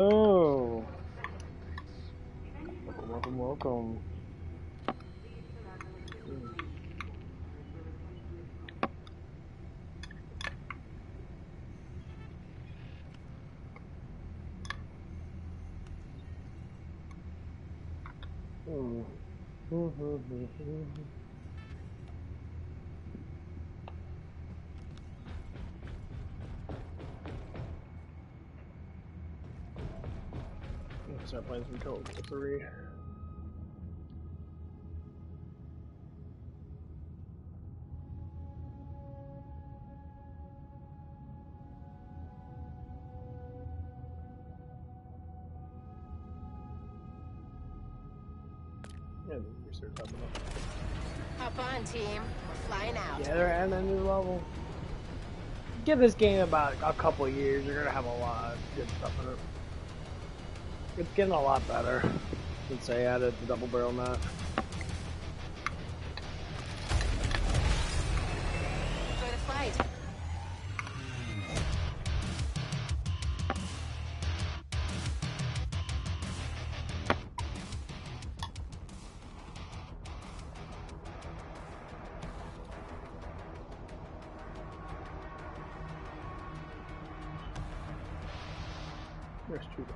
Oh, welcome, welcome. Start playing some KillingFloor 3. Yeah, research happening. Hop on, team. We're flying out. Yeah, they're adding a new level. Give this game about a couple of years, you're gonna have a lot of good stuff in it. It's getting a lot better since they added the double barrel nut. Enjoy the flight. There's two.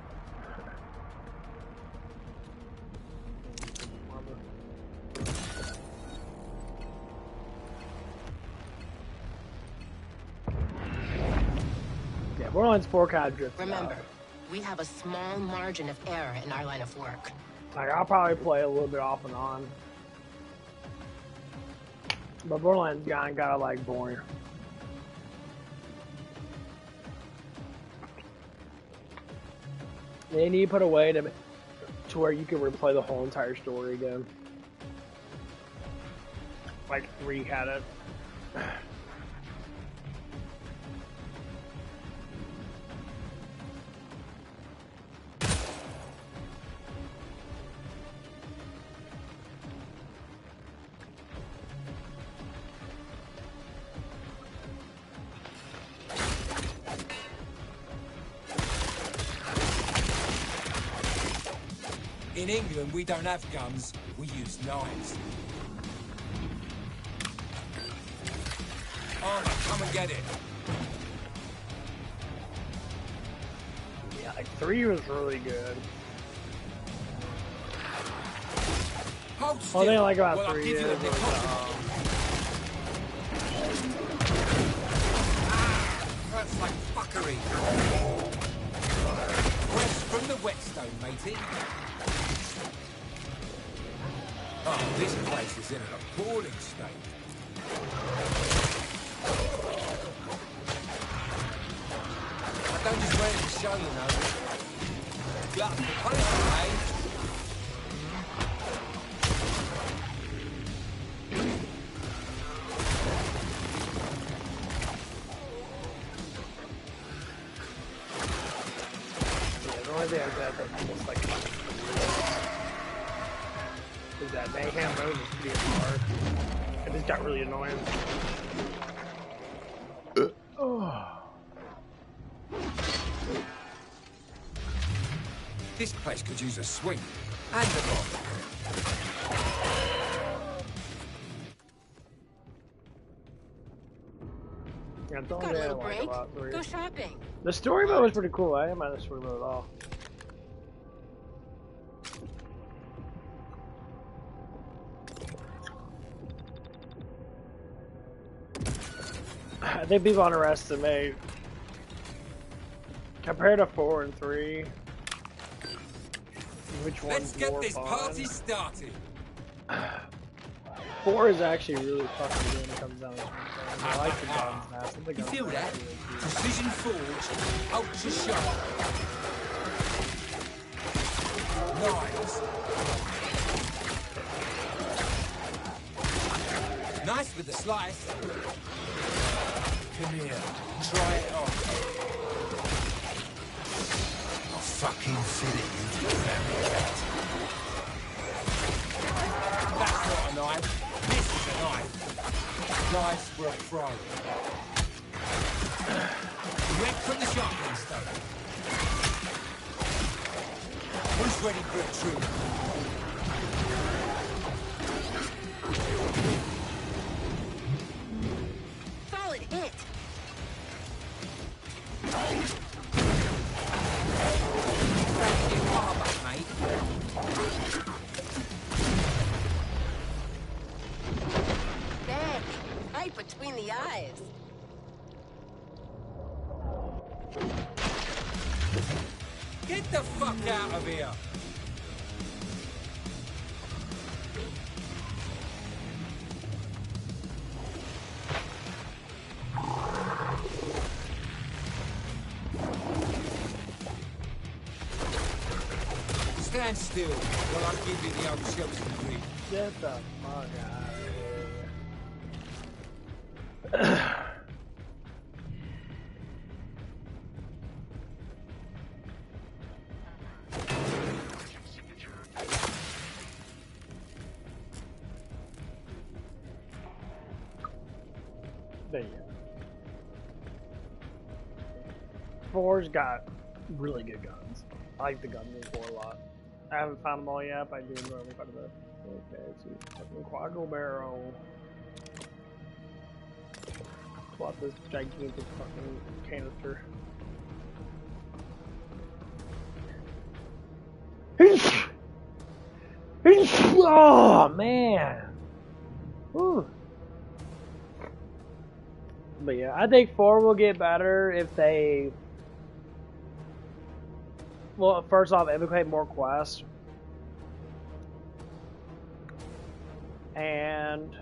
Yeah, Borderlands 4 kind of drifts Remember, out. we have a small margin of error in our line of work. Like, I'll probably play a little bit off and on. But Borderlands got like boring. They need to put a way to where you can replay the whole entire story again. Like 3 had it. In England, we don't have guns, we use knives. Armor, come and get it. Yeah, like 3 was really good. Hold still. One thing I like about well, 3 I'll give you is a that's like fuckery. Fresh from the whetstone, matey. Oh, this place is in an appalling state. I don't just ready to show, you know. Glutton for punishment, eh? That mayhem mode is pretty hard. It just got really annoying. This place could use a swing and a bomb. Yeah, Got a little break. Go shopping. The story mode was pretty cool. I didn't mind the story mode at all. I think people underestimate compared to 4 and 3. Which one's Let's get more this fun? party started. 4 is actually really fucking good when it comes down to it. I like the guns now. Some of the You guns feel are that? actually really cool. Precision forged, ultra sharp. Knives. Nice with the slice. Come here, try it on. I'll fucking fit it, you family cat. That's not a knife. This is a knife. Knives for a pro. Went from the sharpening stone. He's ready for a treat. Solid hit. Ready to get far back, mate. Bang. Right between the eyes. Get the fuck out of here. Stand still while I give you the old Chelsea grip. Get the fuck out of here. There you go. 4's got really good guns. I like the guns in 4 a lot. I haven't found them all yet, but I do enjoy them quite a bit. Okay, let's see. Fucking quadro barrel. Swap this gigantic fucking canister. Oh man! Whew. But yeah, I think 4 will get better if they... Well, first off, implement more quests. And...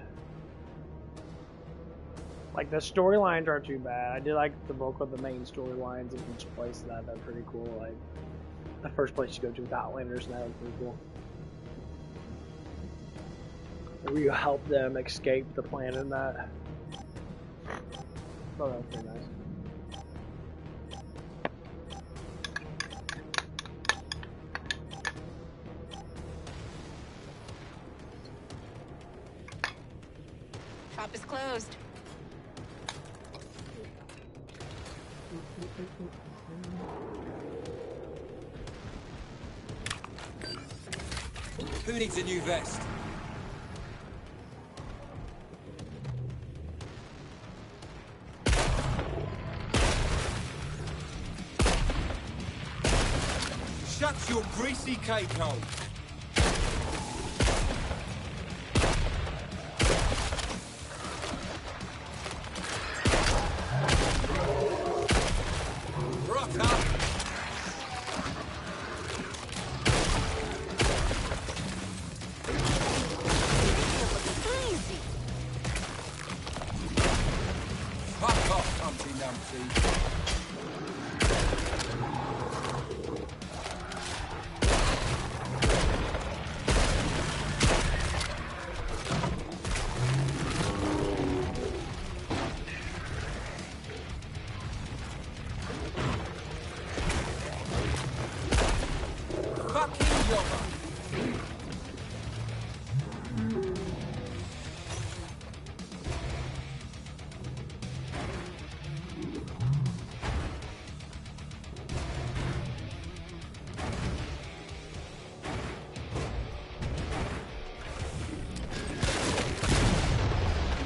like, the storylines aren't too bad. I did like the bulk of the main storylines in each place that they're pretty cool. Like, the first place you go to with Outlanders, and that was pretty cool. Where you help them escape the planet and that. Oh, that was pretty nice. Shop is closed. Who needs a new vest? Shut your greasy cake hole. Rock up. Easy. Fuck off, Humpty Dumpty.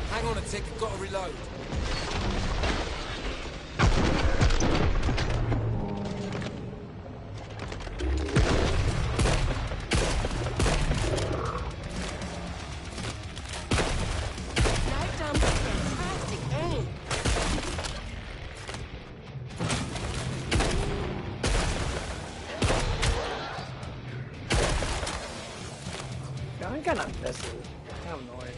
Hang on a tick, gotta reload. Knife dump, fantastic aim. Yeah, I'm kind of missing. Kind of annoying.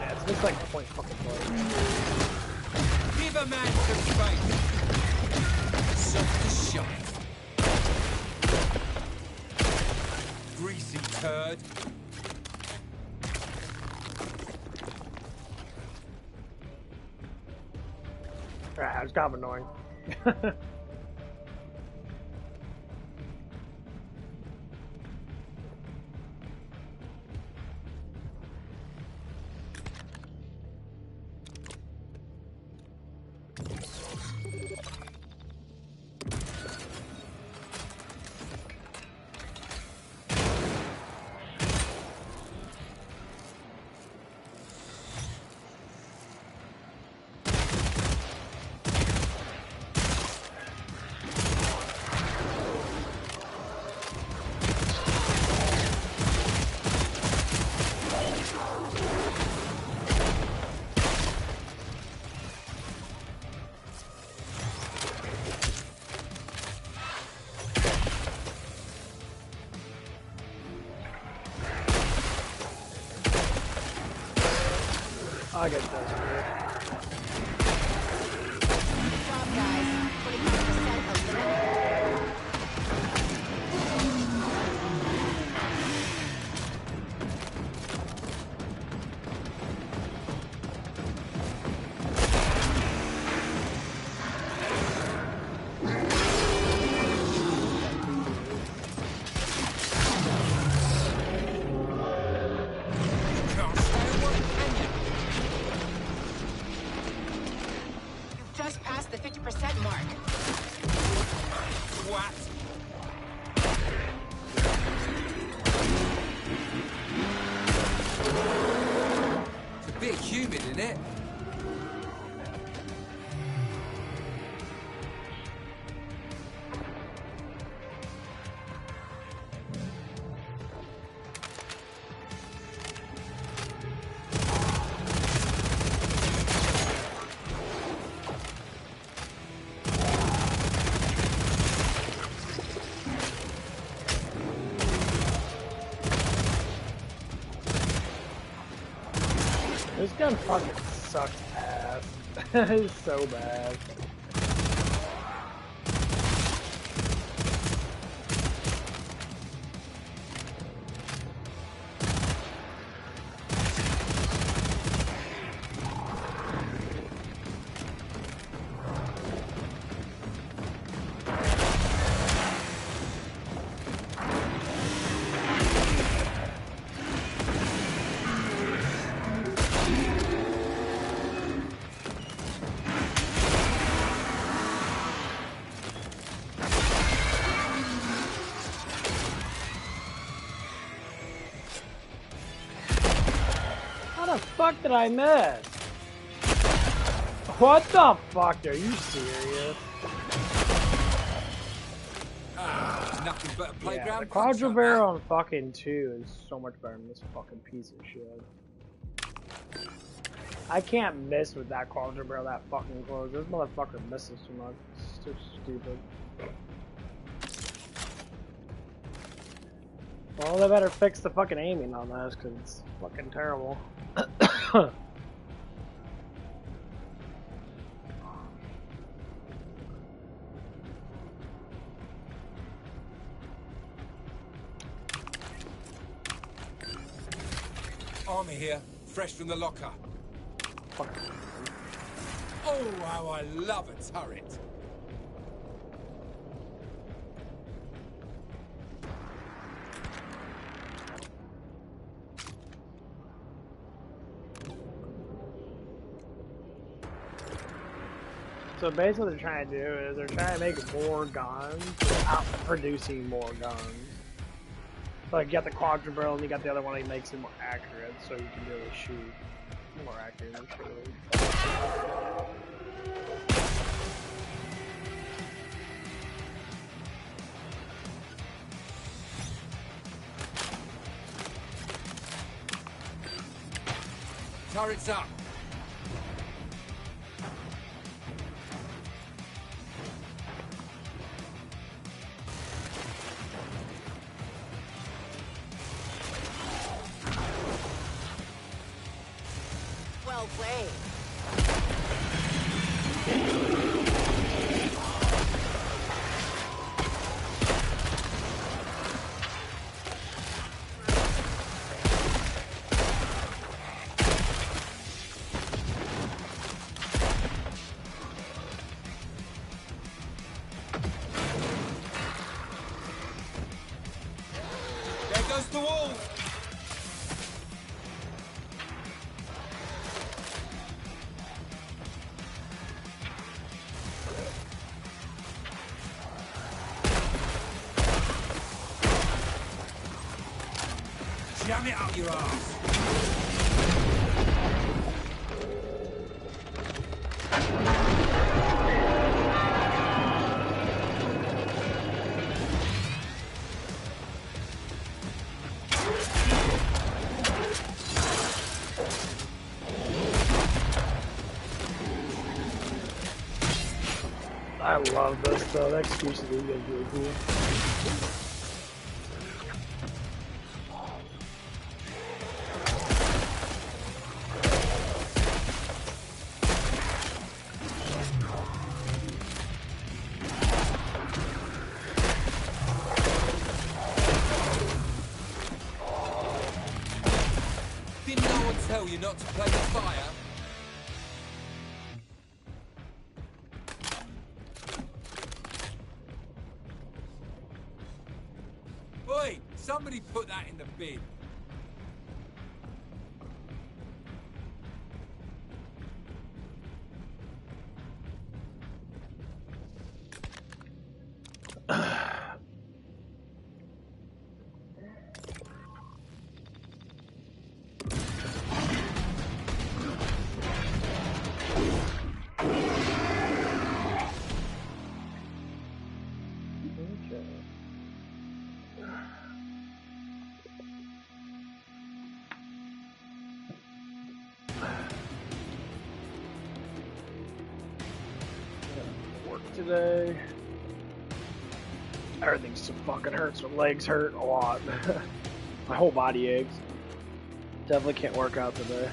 Yeah, it's just like point fucking play. Give a man some space. Soft as shite. Greasy turd. Ah, it's kind of annoying. I get this. Good job, guys. 25% eliminated. Can't stay away, can you? You've just passed the 50% mark. What? It's a bit humid, isn't it? This gun fucking sucks ass. It's so bad. How the fuck did I miss? What the fuck? Are you serious? Nothing but a Yeah, playground. the punch quadra up, barrel on fucking 2 is so much better than this fucking piece of shit. I can't miss with that quadra barrel that fucking close. This motherfucker misses too much. It's too stupid. Well, they better fix the fucking aiming on this, cause it's fucking terrible. Army here, fresh from the locker. Fuck. Oh, how I love a turret. So basically what they're trying to do is they're trying to make more guns without producing more guns. Like you got the quadra barrel and you got the other one that makes it more accurate so you can really shoot more accurately. Turrets up. Well played. There goes the wall. Jam it up your ass. I love this though. The execution is really cool. Didn't no one tell you not to play with fire? Oi! Somebody put that in the bin. Today. Everything so fucking hurts. My legs hurt a lot. My whole body aches. Definitely can't work out today.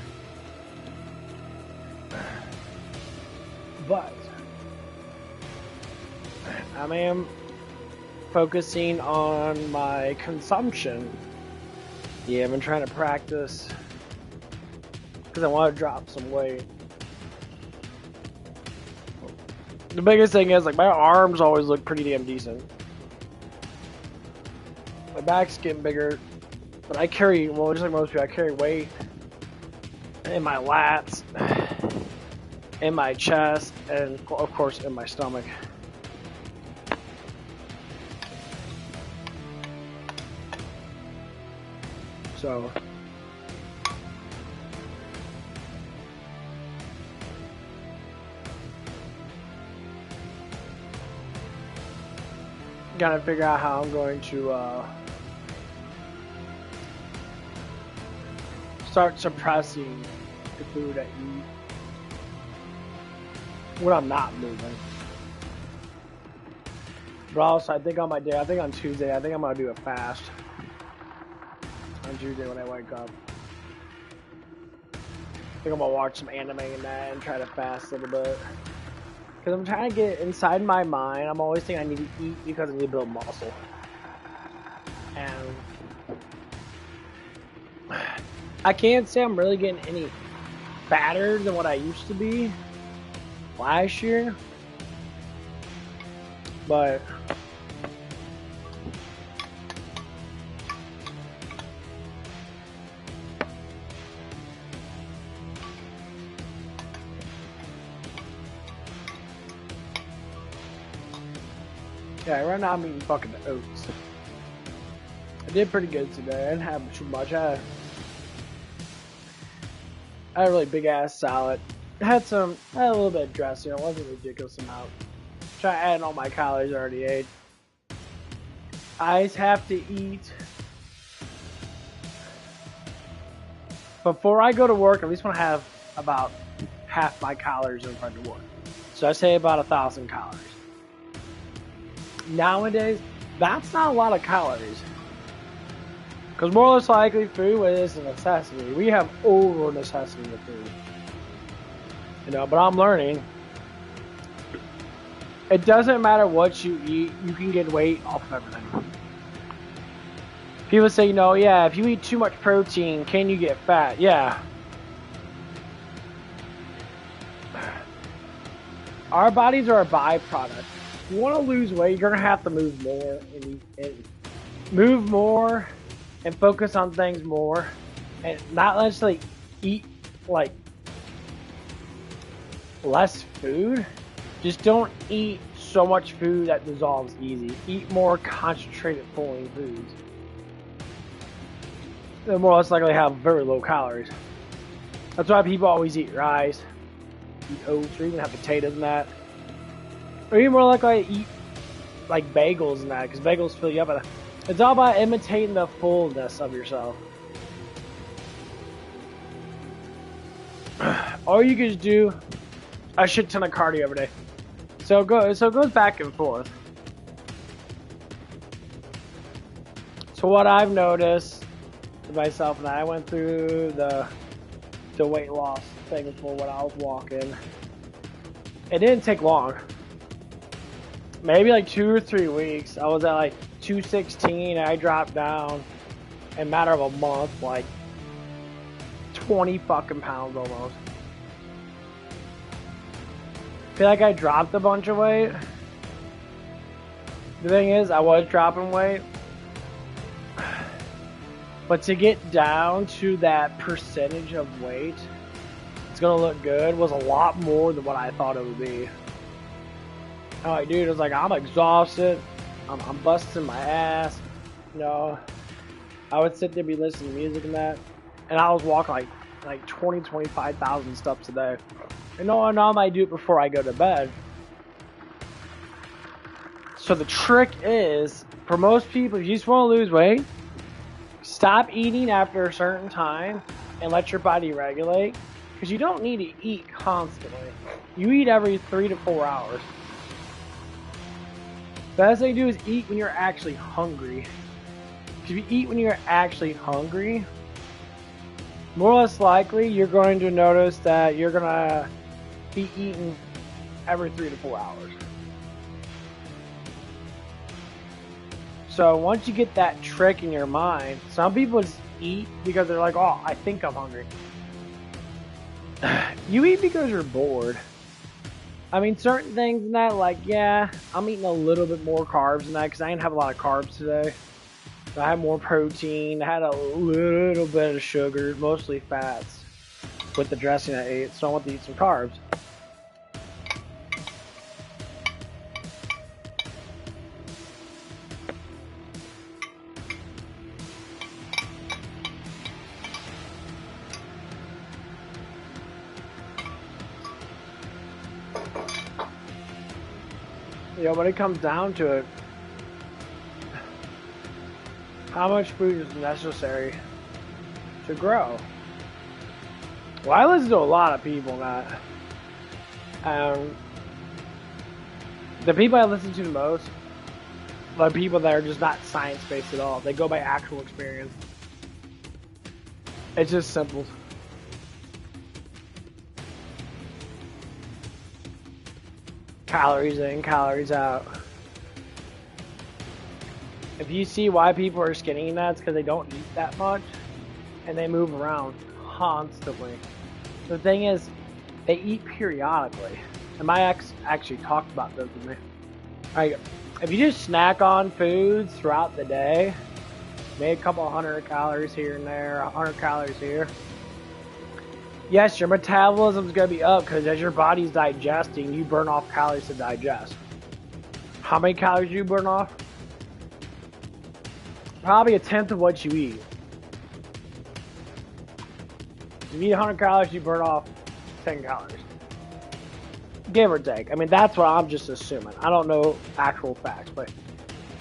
But I am focusing on my consumption. Yeah, I've been trying to practice because I want to drop some weight. The biggest thing is, like, my arms always look pretty damn decent. My back's getting bigger, but I carry, well, just like most people, I carry weight in my lats, in my chest, and of course in my stomach. So gotta figure out how I'm going to start suppressing the food I eat when I'm not moving. But also, I think on my day, I think on Tuesday, I think I'm gonna do a fast on Tuesday when I wake up. I think I'm gonna watch some anime and that and try to fast a little bit. Because I'm trying to get inside my mind, I'm always thinking I need to eat because I need to build muscle. And I can't say I'm really getting any fatter than what I used to be last year. But yeah, right now I'm eating fucking oats. I did pretty good today. I didn't have too much. I had a really big ass salad. I had a little bit of dressing. It wasn't a ridiculous amount. Try adding all my calories I already ate. I have to eat before I go to work. At least want to have about half my calories in front of work. So I say about 1,000 calories. Nowadays, that's not a lot of calories. Because more or less likely, food is a necessity. We have over necessity of food. You know, but I'm learning. It doesn't matter what you eat, you can get weight off of everything. People say, you know, yeah, if you eat too much protein, can you get fat? Yeah. Our bodies are a byproduct. If you want to lose weight, you're going to have to move more and move more and focus on things more and not necessarily eat like less food. Just don't eat so much food that dissolves easy. Eat more concentrated, fulling foods. they're more or less likely to have very low calories. That's why people always eat rice, eat oats, or even have potatoes and that. Or even more likely to eat like bagels and that, because bagels fill you up. It's all about imitating the fullness of yourself. Or you can just do a shit ton of cardio every day. So it goes back and forth. So what I've noticed to myself, and I went through the weight loss thing before when I was walking. It didn't take long. Maybe like 2 or 3 weeks. I was at like 216. I dropped down in a matter of a month, like 20 fucking pounds almost. I feel like I dropped a bunch of weight. The thing is, I was dropping weight. But to get down to that percentage of weight, it's gonna look good, was a lot more than what I thought it would be. I'm like, dude, it was like, I'm exhausted. I'm busting my ass. You know, I would sit there, be listening to music and that. And I was walking like 20, 25,000 steps a day. And no, I might do it before I go to bed. So the trick is, for most people, if you just want to lose weight, stop eating after a certain time and let your body regulate. Because you don't need to eat constantly. You eat every 3 to 4 hours. The best thing to do is eat when you're actually hungry. If you eat when you're actually hungry, more or less likely you're going to notice that you're going to be eating every 3 to 4 hours. So once you get that trick in your mind, some people just eat because they're like, oh, I think I'm hungry. You eat because you're bored. I mean, certain things in that, like, yeah, I'm eating a little bit more carbs in that because I didn't have a lot of carbs today. I had more protein. I had a little bit of sugar, mostly fats, with the dressing I ate. So I want to eat some carbs. You know, when it comes down to it, how much food is necessary to grow? Well, I listen to a lot of people that, the people I listen to the most are people that are just not science-based at all. They go by actual experience. It's just simple. Calories in, calories out. If you see why people are skinny and that, it's because they don't eat that much and they move around constantly. The thing is, they eat periodically. And my ex actually talked about this with me. Like, if you just snack on foods throughout the day, maybe a couple 100 calories here and there, 100 calories here. Yes, your metabolism's going to be up because as your body's digesting, you burn off calories to digest. How many calories do you burn off? Probably a tenth of what you eat. If you eat 100 calories, you burn off 10 calories. Give or take. I mean, that's what I'm just assuming. I don't know actual facts, but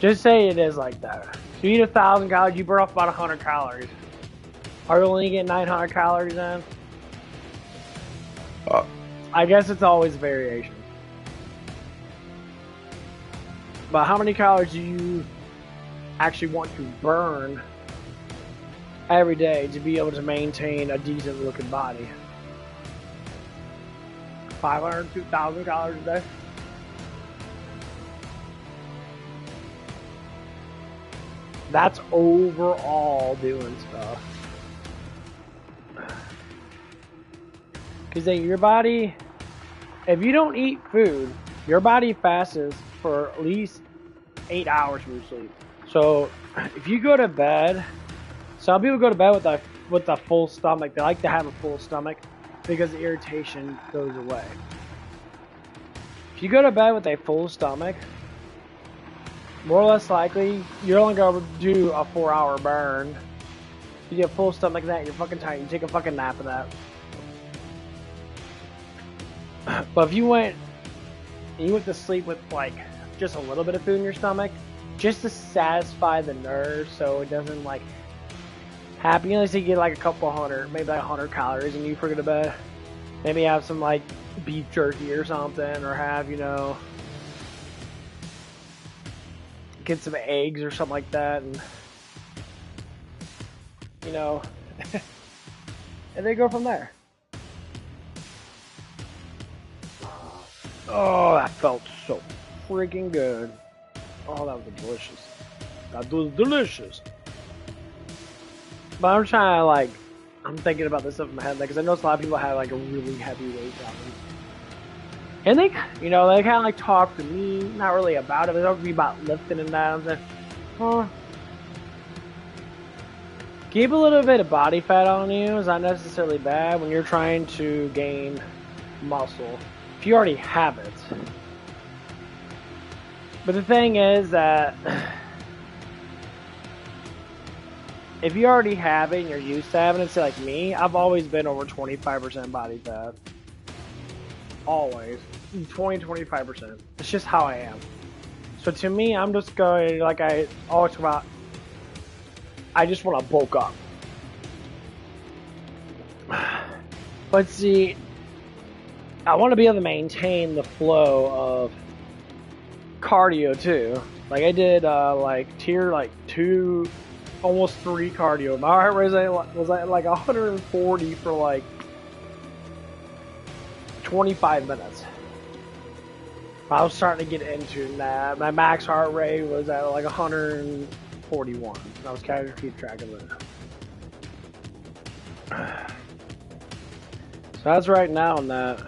just say it is like that. If you eat 1,000 calories, you burn off about 100 calories. Are you only getting 900 calories in? I guess it's always variation. But how many calories do you actually want to burn every day to be able to maintain a decent looking body? 500, 2,000 calories a day? That's overall doing stuff. Because your body, if you don't eat food, your body fasts for at least 8 hours from sleep. So if you go to bed, some people go to bed with a full stomach. They like to have a full stomach because the irritation goes away. If you go to bed with a full stomach, more or less likely, you're only going to do a 4-hour burn You get full stomach of that, you're fucking tired. You take a fucking nap of that. But if you went to sleep with like just a little bit of food in your stomach, just to satisfy the nerves, so it doesn't like happen. You know, so you get like a couple hundred, maybe like 100 calories, and you forget to bed. Maybe have some like beef jerky or something, or have, you know, get some eggs or something like that, and you know, and they go from there. Oh, that felt so freaking good. Oh, that was delicious. That was delicious. But I'm trying to like, I'm thinking about this stuff in my head, like, because I know a lot of people have like a really heavy weight problem. And they, you know, they kind of like talk to me, not really about it, but they talk to me about lifting and that. I'm like, huh. Keep a little bit of body fat on you is not necessarily bad when you're trying to gain muscle, if you already have it. But the thing is that if you already have it and you're used to having it, say like me, I've always been over 25% body fat. Always. 20-25%. It's just how I am. So to me, I'm just going, like I always talk about, I just want to bulk up. But see, I want to be able to maintain the flow of cardio too. Like I did like tier like 2, almost 3 cardio. My heart rate was like 140 for like 25 minutes. I was starting to get into that. My max heart rate was at like 141. I was kind of keep track of it. So that's right now on that.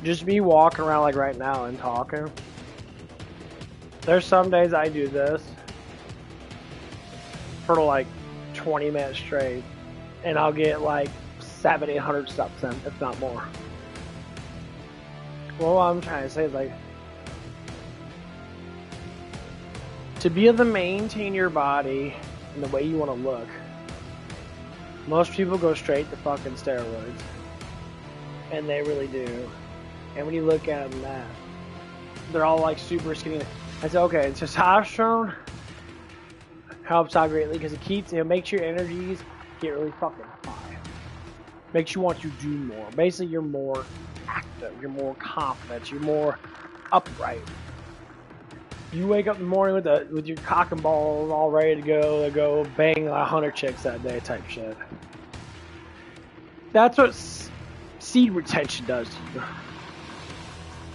Just me walking around like right now and talking. There's some days I do this for like 20 minutes straight, and I'll get like 700-800 steps in, if not more. Well, what I'm trying to say is like, to be able to maintain your body and the way you want to look, most people go straight to fucking steroids, and they really do. And when you look at them, they're all like super skinny. I said, okay, testosterone helps out greatly because it makes your energies get really fucking high. Makes you want to do more. Basically, you're more active, you're more confident, you're more upright. You wake up in the morning with your cock and balls all ready to go bang 100 chicks that day type shit. That's what seed retention does to you.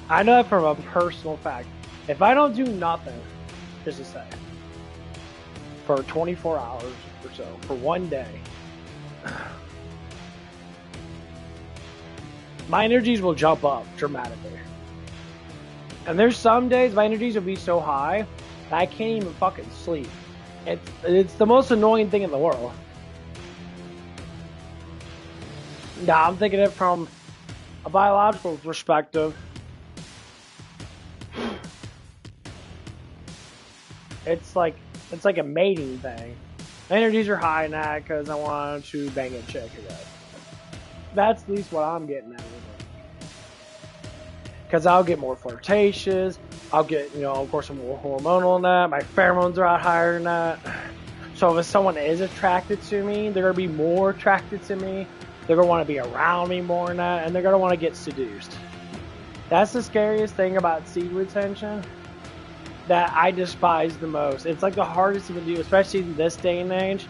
I know that from a personal fact. If I don't do nothing, just to say, for 24 hours or so, for one day, my energies will jump up dramatically. And there's some days my energies will be so high that I can't even fucking sleep. It's the most annoying thing in the world. Now, I'm thinking it from a biological perspective. It's like a mating thing. My energies are high now because I want to bang a chick again. That's at least what I'm getting at with it. Because I'll get more flirtatious. I'll get, you know, of course, I'm more hormonal than that. My pheromones are out higher than that. So if someone is attracted to me, they're going to be more attracted to me. They're going to want to be around me more than that. And they're going to want to get seduced. That's the scariest thing about seed retention that I despise the most. It's like the hardest thing to do, especially in this day and age.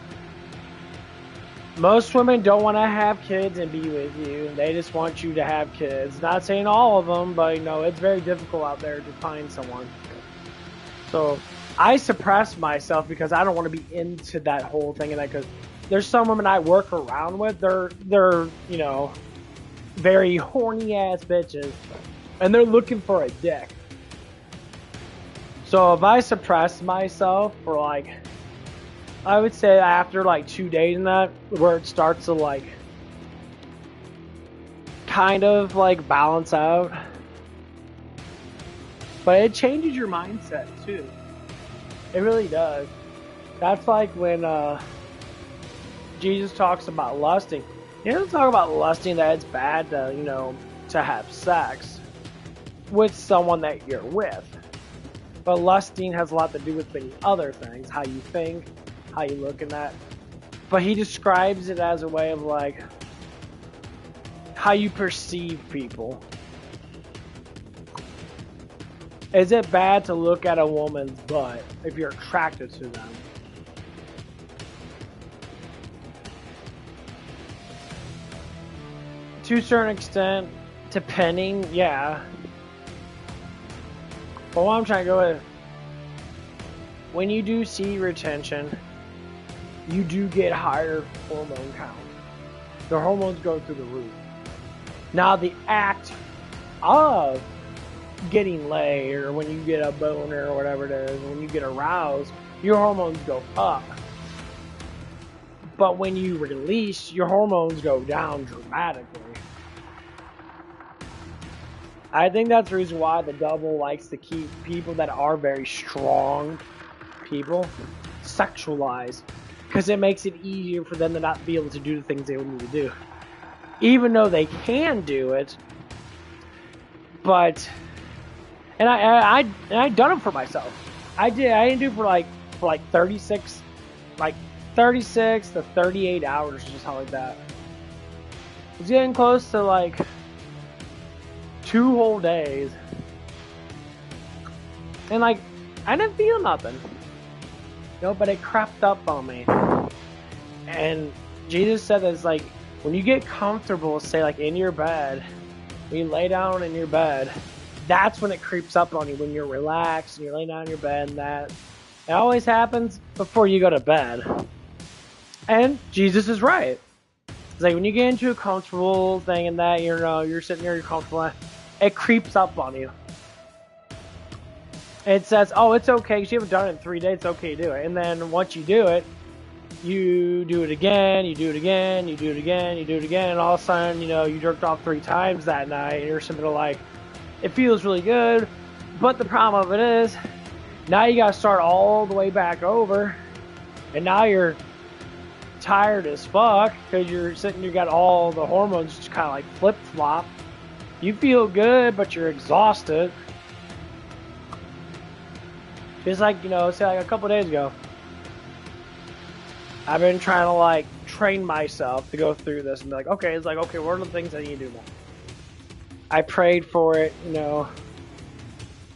Most women don't want to have kids and be with you. They just want you to have kids. Not saying all of them, but you know, it's very difficult out there to find someone. So I suppress myself because I don't want to be into that whole thing. And that, because there's some women I work around with, they're you know, very horny ass bitches, and they're looking for a dick. So if I suppress myself for like, I would say after like 2 days in that, where it starts to like kind of like balance out. But it changes your mindset too. It really does. That's like when Jesus talks about lusting. He doesn't talk about lusting that it's bad to, you know, to have sex with someone that you're with. But lusting has a lot to do with many other things. How you think, how you look in that. But he describes it as a way of like how you perceive people. Is it bad to look at a woman's butt if you're attracted to them? To a certain extent, depending, yeah. But what I'm trying to go with, when you do see retention, you do get higher hormone count. The hormones go through the roof. Now the act of getting laid, or when you get a boner or whatever it is, when you get aroused, your hormones go up. But when you release, your hormones go down dramatically. I think that's the reason why the devil likes to keep people that are very strong people sexualized. Because it makes it easier for them to not be able to do the things they need to do. Even though they can do it. But... And I done it for myself. I didn't do it for like 36 to 38 hours, just something like that. It's getting close to like 2 whole days. And like, I didn't feel nothing. You know, but it crept up on me. And Jesus said it's like, when you get comfortable, say like in your bed, when you lay down in your bed, that's when it creeps up on you, when you're relaxed and you're laying down in your bed, and that. It always happens before you go to bed. And Jesus is right. It's like when you get into a comfortable thing and that, you're sitting there, you're comfortable, it creeps up on you. It says, oh, it's okay, because you haven't done it in 3 days, it's okay to do it. And then once you do it, you do it again, you do it again, you do it again, you do it again, and all of a sudden, you jerked off 3 times that night, and you're simply like, it feels really good, but the problem of it is, now you gotta start all the way back over, and now you're tired as fuck, because you're sitting, you got all the hormones just kind of like flip-flop. You feel good, but you're exhausted. Just like, say like a couple days ago, I've been trying to like train myself to go through this and be like, okay, what are the things I need to do now? I prayed for it,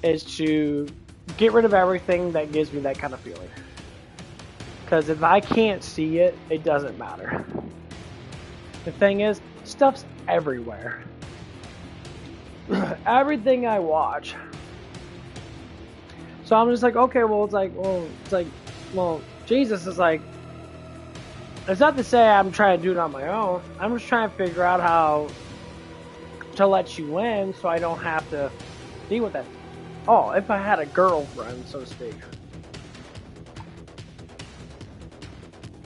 is to get rid of everything that gives me that kind of feeling. Because if I can't see it, it doesn't matter. The thing is, stuff's everywhere. Everything I watch. So I'm just like, okay, Jesus is like, it's not to say I'm trying to do it on my own. I'm just trying to figure out how to let you in so I don't have to deal with that. Oh, if I had a girlfriend, so to speak.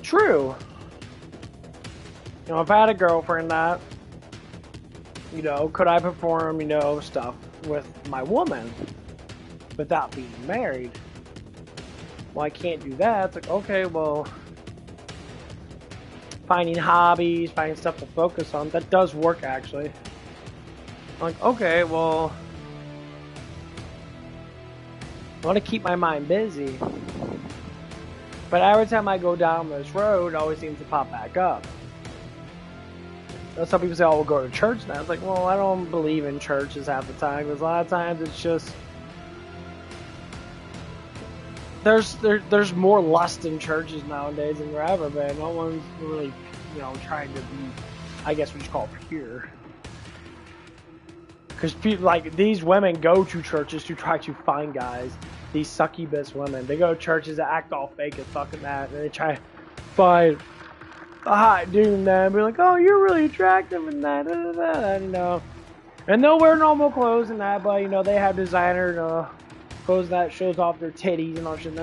True. If I had a girlfriend that, could I perform, stuff with my woman without being married? Well, I can't do that. It's like, okay, well, finding hobbies, finding stuff to focus on, that does work actually. I'm like, okay, well, I want to keep my mind busy. But every time I go down this road, it always seems to pop back up. Some people say, oh, we'll go to church now. It's like, well, I don't believe in churches half the time. Because a lot of times it's just... There's more lust in churches nowadays than there ever been. No one's really, trying to be, I guess what you call pure. Because people, like, these women go to churches to try to find guys. These succubus women. They go to churches that act all fake as fucking that. And they try to find a hot dude in that and be like, oh, you're really attractive in that. And they'll wear normal clothes and that, but, they have designer clothes that shows off their titties and all shit.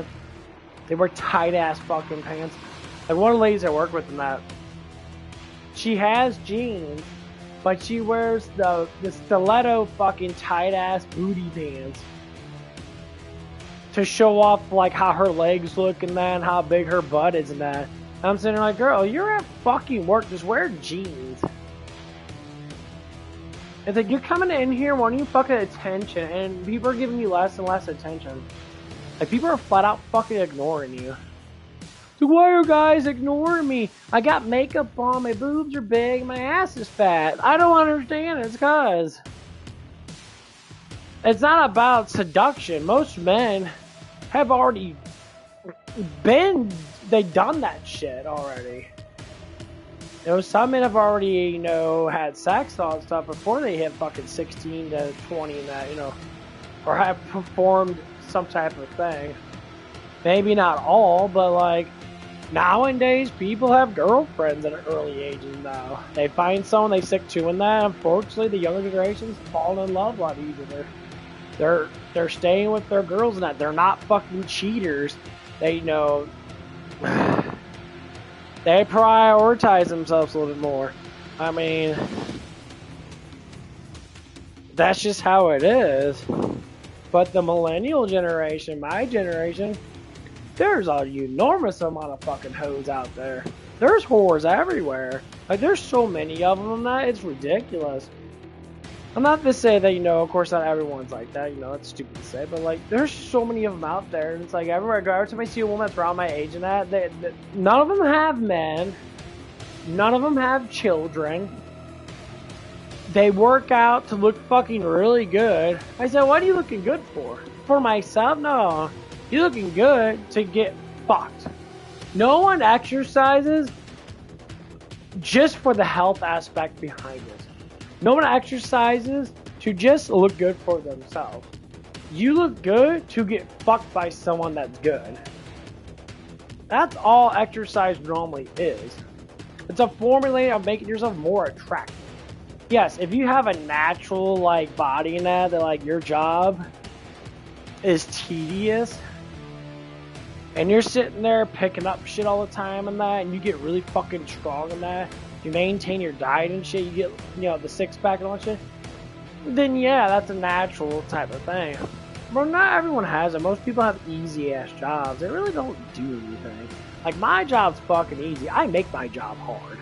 They wear tight-ass fucking pants. Like, one of the ladies I work with in that, she has jeans, but she wears the stiletto fucking tight ass booty pants to show off like how her legs look and that, and how big her butt is and that. I'm sitting there like, girl, you're at fucking work, just wear jeans. It's like, you're coming in here wanting fucking attention, and people are giving you less and less attention. Like, people are flat out fucking ignoring you. So why are guys ignoring me? I got makeup on, my boobs are big, my ass is fat. I don't understand, it's cause it's not about seduction. Most men have already they've done that shit already. You know, some men have already, you know, had sex and all that stuff before they hit fucking 16 to 20 and that, you know, or have performed some type of thing. Maybe not all, but like, nowadays, people have girlfriends at early ages now. They find someone they stick to in that. Unfortunately, the younger generations fall in love a lot easier. They're staying with their girls and that. They're not fucking cheaters. They know they prioritize themselves a little bit more. I mean, that's just how it is. But the millennial generation, my generation, there's an enormous amount of fucking hoes out there. There's whores everywhere. Like, there's so many of them that it's ridiculous. I'm not to say that, you know, of course not everyone's like that, you know, that's stupid to say, but like, there's so many of them out there, and it's like, everywhere I go, every time I see a woman that's around my age and that, none of them have men, none of them have children, they work out to look fucking really good. I said, what are you looking good for? For myself? No. You're looking good to get fucked. No one exercises just for the health aspect behind it. No one exercises to just look good for themselves. You look good to get fucked by someone that's good. That's all exercise normally is. It's a formula of making yourself more attractive. Yes, if you have a natural like body in that like your job is tedious, and you're sitting there picking up shit all the time and that, and you get really fucking strong in that, you maintain your diet and shit, you get, you know, the six-pack and all that shit, then yeah, that's a natural type of thing. But not everyone has it. Most people have easy-ass jobs. They really don't do anything. Like, my job's fucking easy. I make my job hard.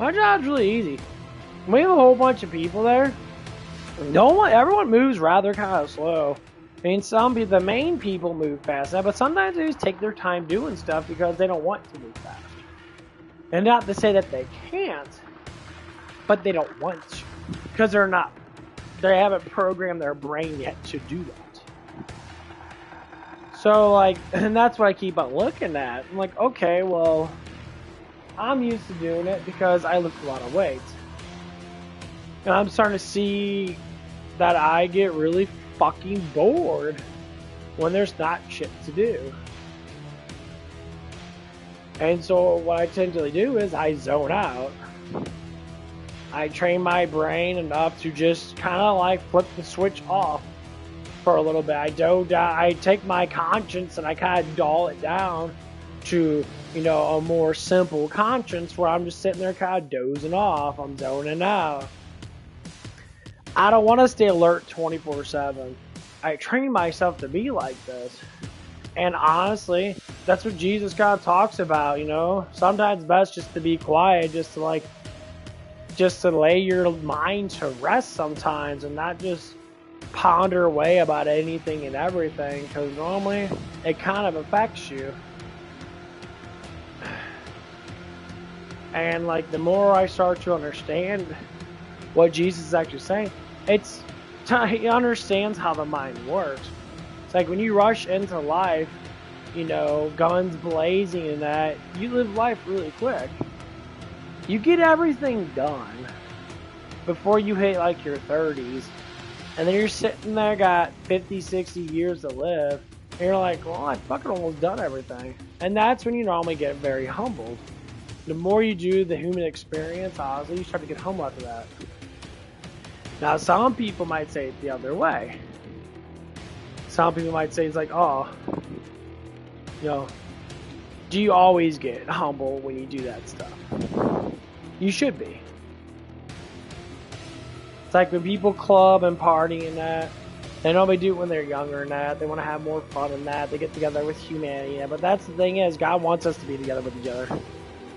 My job's really easy. We have a whole bunch of people there. Everyone moves rather kind of slow. I mean, the main people move fast, but sometimes they just take their time doing stuff because they don't want to move fast. And not to say that they can't, but they don't want to. Because they haven't programmed their brain yet to do that. So, like, and that's what I keep on looking at. I'm like, okay, well, I'm used to doing it because I lift a lot of weight. And I'm starting to see that I get really fucking bored when there's not shit to do. And so what I tend to do is I zone out. I train my brain enough to just kind of like flip the switch off for a little bit. I take my conscience and I kind of dull it down to, you know, a more simple conscience where I'm just sitting there kind of dozing off. I'm zoning out. I don't want to stay alert 24/7. I train myself to be like this. And honestly, that's what Jesus kind of talks about, you know. Sometimes it's best just to be quiet, just to lay your mind to rest sometimes and not just ponder away about anything and everything, because normally it kind of affects you. And like, the more I start to understand what Jesus is actually saying, he understands how the mind works. It's like when you rush into life, you know, guns blazing and that, you live life really quick. You get everything done before you hit like your 30s, and then you're sitting there, got 50, 60 years to live, and you're like, well, I fucking almost done everything. And that's when you normally get very humbled. The more you do the human experience, honestly, you start to get humble after that. Now, some people might say it the other way. Some people might say it's like, oh, you know, do you always get humble when you do that stuff? You should be. like when people club and party and that, they normally do it when they're younger and that. They want to have more fun and that. They get together with humanity. But that's the thing is, God wants us to be together with each other.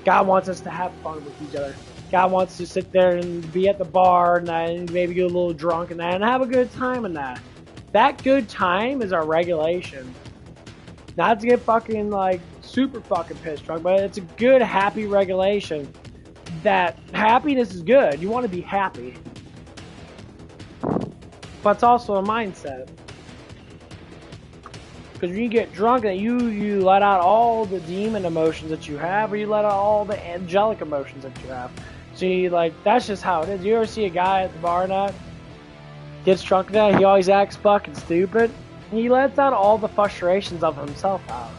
God wants us to have fun with each other. God wants to sit there and be at the bar and that, and maybe get a little drunk and that, and have a good time in that. That good time is our regulation. Not to get fucking like super fucking pissed drunk, but it's a good happy regulation. That happiness is good. You want to be happy. But it's also a mindset. Because when you get drunk, you let out all the demon emotions that you have, or you let out all the angelic emotions that you have. See, like, that's just how it is. You ever see a guy at the bar now, gets drunk now, he always acts fucking stupid. He lets out all the frustrations of himself out.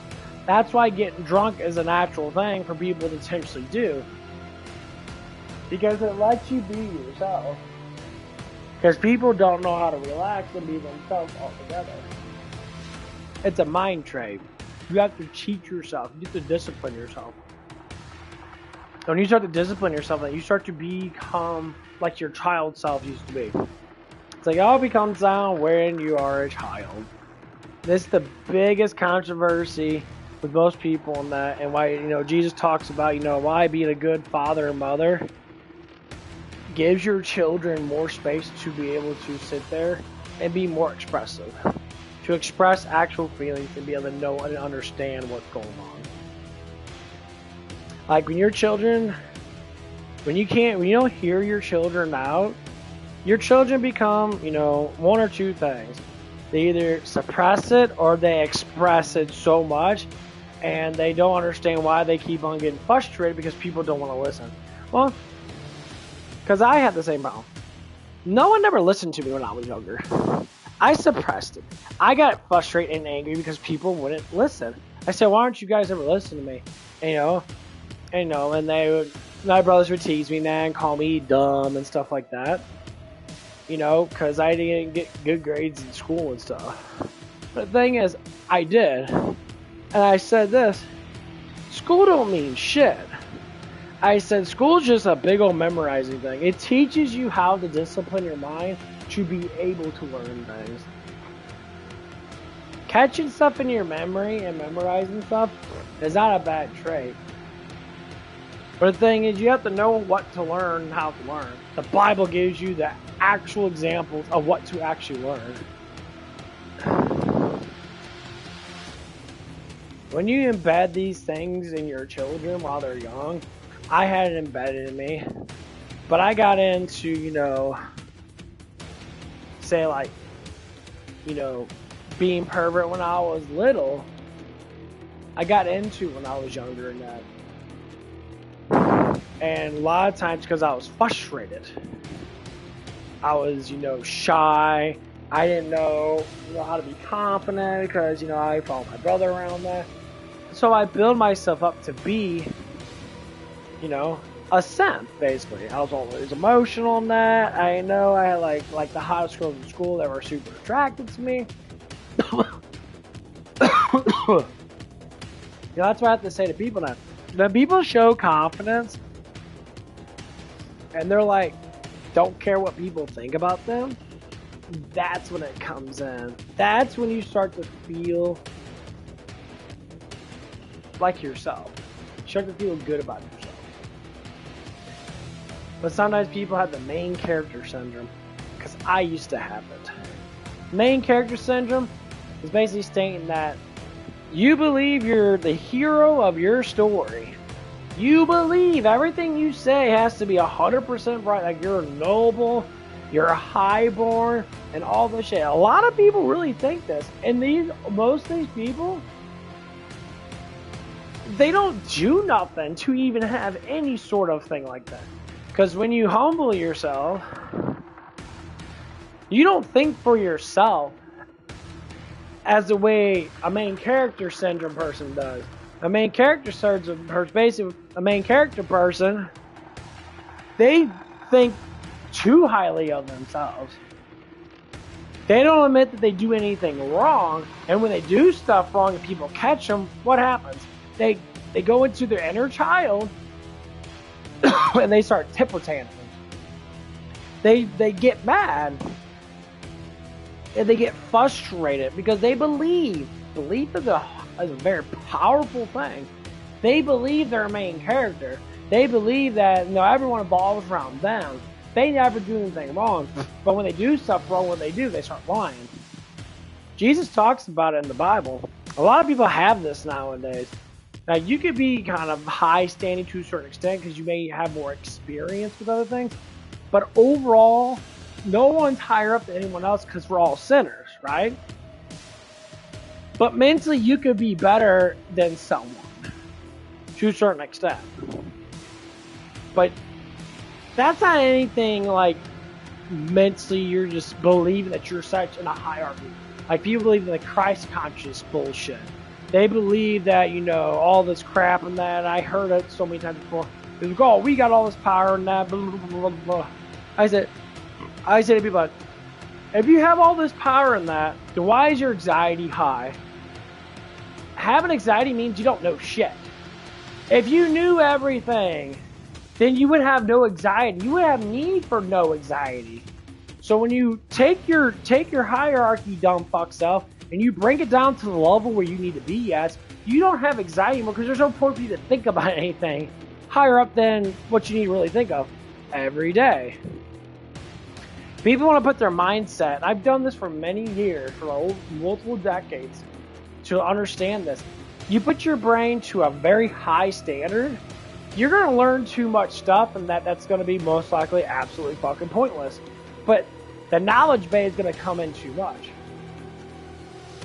That's why getting drunk is a natural thing for people to potentially do. Because it lets you be yourself. Because people don't know how to relax and be themselves altogether. It's a mind trade. You have to cheat yourself. You have to discipline yourself. When you start to discipline yourself, you start to become like your child self used to be. It's like, it all becomes down when you are a child. This is the biggest controversy with most people in that, and why, Jesus talks about, why being a good father and mother gives your children more space to be able to sit there and be more expressive. To express actual feelings and be able to know and understand what's going on. Like when your children, when you don't hear your children out, your children become, one or two things. They either suppress it or they express it so much and they don't understand why they keep on getting frustrated because people don't want to listen. Well, because I had the same problem. No one ever listened to me when I was younger. I suppressed it. I got frustrated and angry because people wouldn't listen. I said, why don't you guys ever listen to me? And my brothers would tease me and call me dumb and stuff like that. Because I didn't get good grades in school and stuff. But the thing is, I did. And I said this, school don't mean shit. I said, school's just a big old memorizing thing. It teaches you how to discipline your mind to be able to learn things. Catching stuff in your memory and memorizing stuff is not a bad trait. But the thing is, you have to know what to learn and how to learn. The Bible gives you the actual examples of what to actually learn. When you embed these things in your children while they're young, I had it embedded in me. But I got into, say like, being pervert when I was little. I got into when I was younger and that. And a lot of times because I was frustrated. I was, shy. I didn't know, how to be confident because, I followed my brother around that. So I built myself up to be, a simp, basically. I was always emotional in that. I know I had like the hottest girls in school that were super attracted to me. That's what I have to say to people now. When people show confidence and they're like, don't care what people think about them, that's when it comes in. That's when you start to feel like yourself. You start to feel good about yourself. But sometimes people have the main character syndrome, because I used to have it. Main character syndrome is basically stating that you believe you're the hero of your story. You believe everything you say has to be 100% right, like you're noble, you're highborn, and all this shit. A lot of people really think this, and most of these people, they don't do nothing to even have any sort of thing like that. Because when you humble yourself, you don't think for yourself as the way a main character syndrome person does. A main character syndrome person, basically a main character person, they think too highly of themselves. They don't admit that they do anything wrong, and when they do stuff wrong and people catch them, what happens? They go into their inner child and they start tip-tanting. they get mad and they get frustrated because they believe. Belief is a very powerful thing. They believe their main character. They believe that everyone evolves around them. They never do anything wrong, but when they do stuff wrong, what they do, they start lying. Jesus talks about it in the Bible. A lot of people have this nowadays. Now, you could be kind of high standing to a certain extent because you may have more experience with other things, but overall, no one's higher up than anyone else because we're all sinners, right? But mentally, you could be better than someone to a certain extent. But that's not anything like mentally you're just believing that you're such in a hierarchy. Like people believe in the Christ conscious bullshit. They believe that, all this crap and that. I heard it so many times before. It's like, oh, we got all this power and that, blah, blah, blah, blah, blah. I said to people, if you have all this power in that, then why is your anxiety high? Having anxiety means you don't know shit. If you knew everything, then you would have no anxiety. You would have need for no anxiety. So when you take your hierarchy, dumb fuck self, and you bring it down to the level where you need to be at, you don't have anxiety anymore because there's no point for you to think about anything higher up than what you need to really think of every day. People want to put their mindset, and I've done this for many years, for multiple decades, to understand this. You put your brain to a very high standard, you're going to learn too much stuff, and that's going to be most likely absolutely fucking pointless. But the knowledge base is going to come in too much.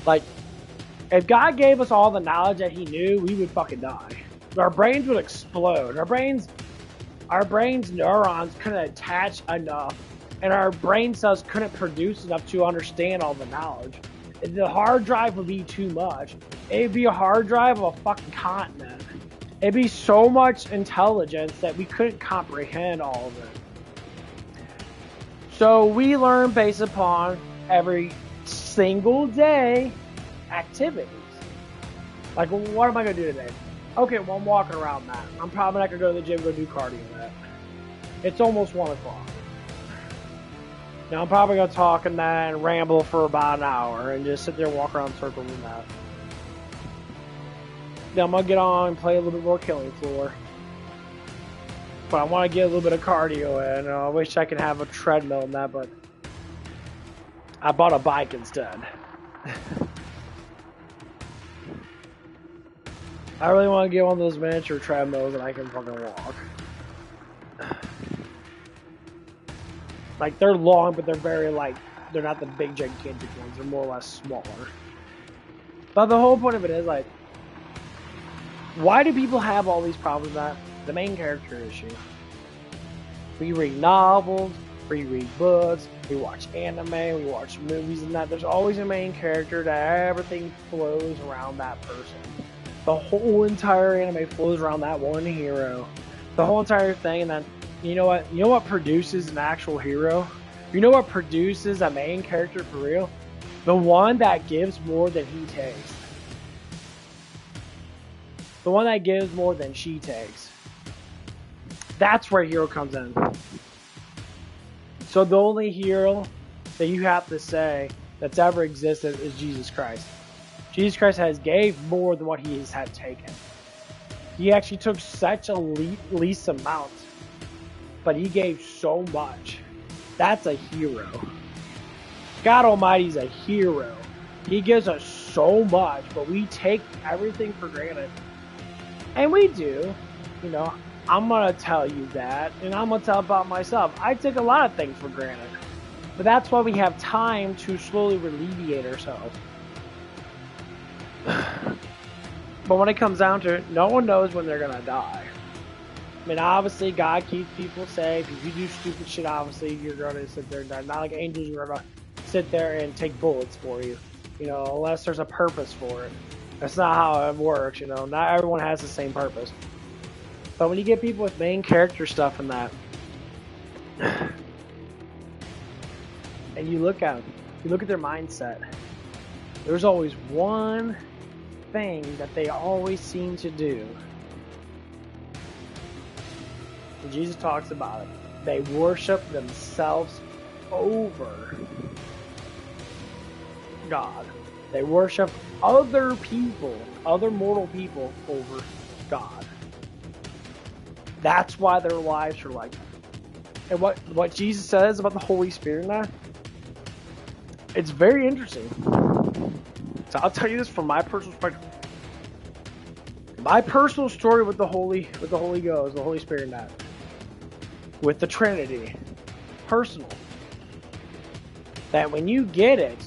Like, if God gave us all the knowledge that He knew, we would fucking die. Our brains would explode. Our brains neurons couldn't attach enough, and our brain cells couldn't produce enough to understand all the knowledge. The hard drive would be too much. It'd be a hard drive of a fucking continent. It'd be so much intelligence that we couldn't comprehend all of it. So we learn based upon every single day activities. Like, what am I going to do today? Okay, well, I'm walking around that. I'm probably not going to go to the gym, go do cardio that. It's almost 1 o'clock. Now, I'm probably going to talk and that and ramble for about an hour and just sit there and walk around circles and that. Then I'm going to get on and play a little bit more KillingFloor. But I want to get a little bit of cardio in. I wish I could have a treadmill and that, but I bought a bike instead. I really want to get one of those miniature treadmills and I can fucking walk. Like, they're long, but they're very, they're not the big, gigantic ones. They're more or less smaller. But the whole point of it is, why do people have all these problems with that? The main character issue. We read novels, we read books, we watch anime, we watch movies and that. There's always a main character that everything flows around that person. The whole entire anime flows around that one hero. The whole entire thing, and then, you know what? You know what produces an actual hero? You know what produces a main character for real? The one that gives more than he takes. The one that gives more than she takes. That's where hero comes in. So the only hero that you have to say that's ever existed is Jesus Christ. Jesus Christ has gave more than what he has had taken. He actually took such a least amount, but he gave so much. That's a hero. God Almighty's a hero. He gives us so much, but we take everything for granted. And we do. I'm going to tell you that, and I'm going to tell about myself. I take a lot of things for granted. But that's why we have time to slowly alleviate ourselves. But when it comes down to it, no one knows when they're going to die. I mean, obviously, God keeps people safe. If you do stupid shit, obviously, you're going to sit there and die. Not like angels are going to sit there and take bullets for you. Unless there's a purpose for it. That's not how it works, Not everyone has the same purpose. But when you get people with main character stuff and that, and you look at their mindset, there's always one thing that they always seem to do. And Jesus talks about it. They worship themselves over God. They worship other people, other mortal people, over God. That's why their lives are like that. And what Jesus says about the Holy Spirit and that, it's very interesting. So I'll tell you this from my personal perspective. My personal story with the Holy Ghost, the Holy Spirit and that, with the Trinity, personal. That when you get it,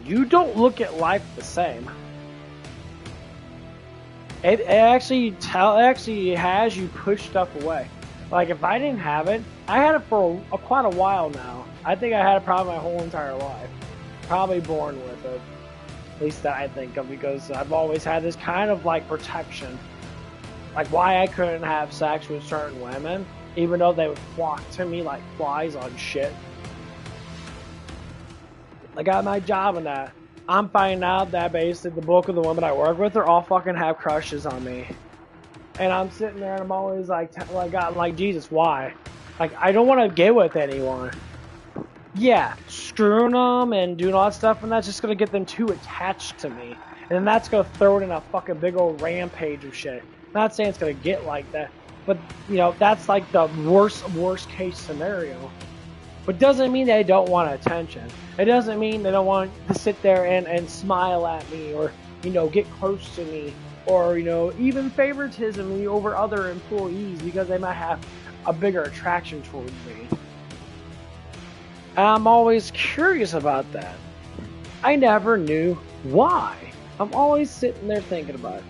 you don't look at life the same. It actually has you push stuff away. Like if I didn't have it, I had it for quite a while now. I think I had it probably my whole entire life. Probably born with it. At least that I think of, because I've always had this kind of like protection. Like why I couldn't have sex with certain women, even though they would flock to me like flies on shit. I got my job in that. I'm finding out that basically the bulk of the women I work with are all fucking have crushes on me. And I'm sitting there and I'm always like God, like Jesus, why? Like I don't want to get with anyone. Yeah, screwing them and doing all that stuff, and that's just gonna get them too attached to me. And then that's gonna throw it in a fucking big old rampage of shit. Not saying it's gonna get like that, but you know, that's like the worst case scenario. But doesn't mean they don't want attention. It doesn't mean they don't want to sit there and smile at me, or, you know, get close to me, or, you know, even favoritism me over other employees because they might have a bigger attraction towards me. And I'm always curious about that. I never knew why. I'm always sitting there thinking about it.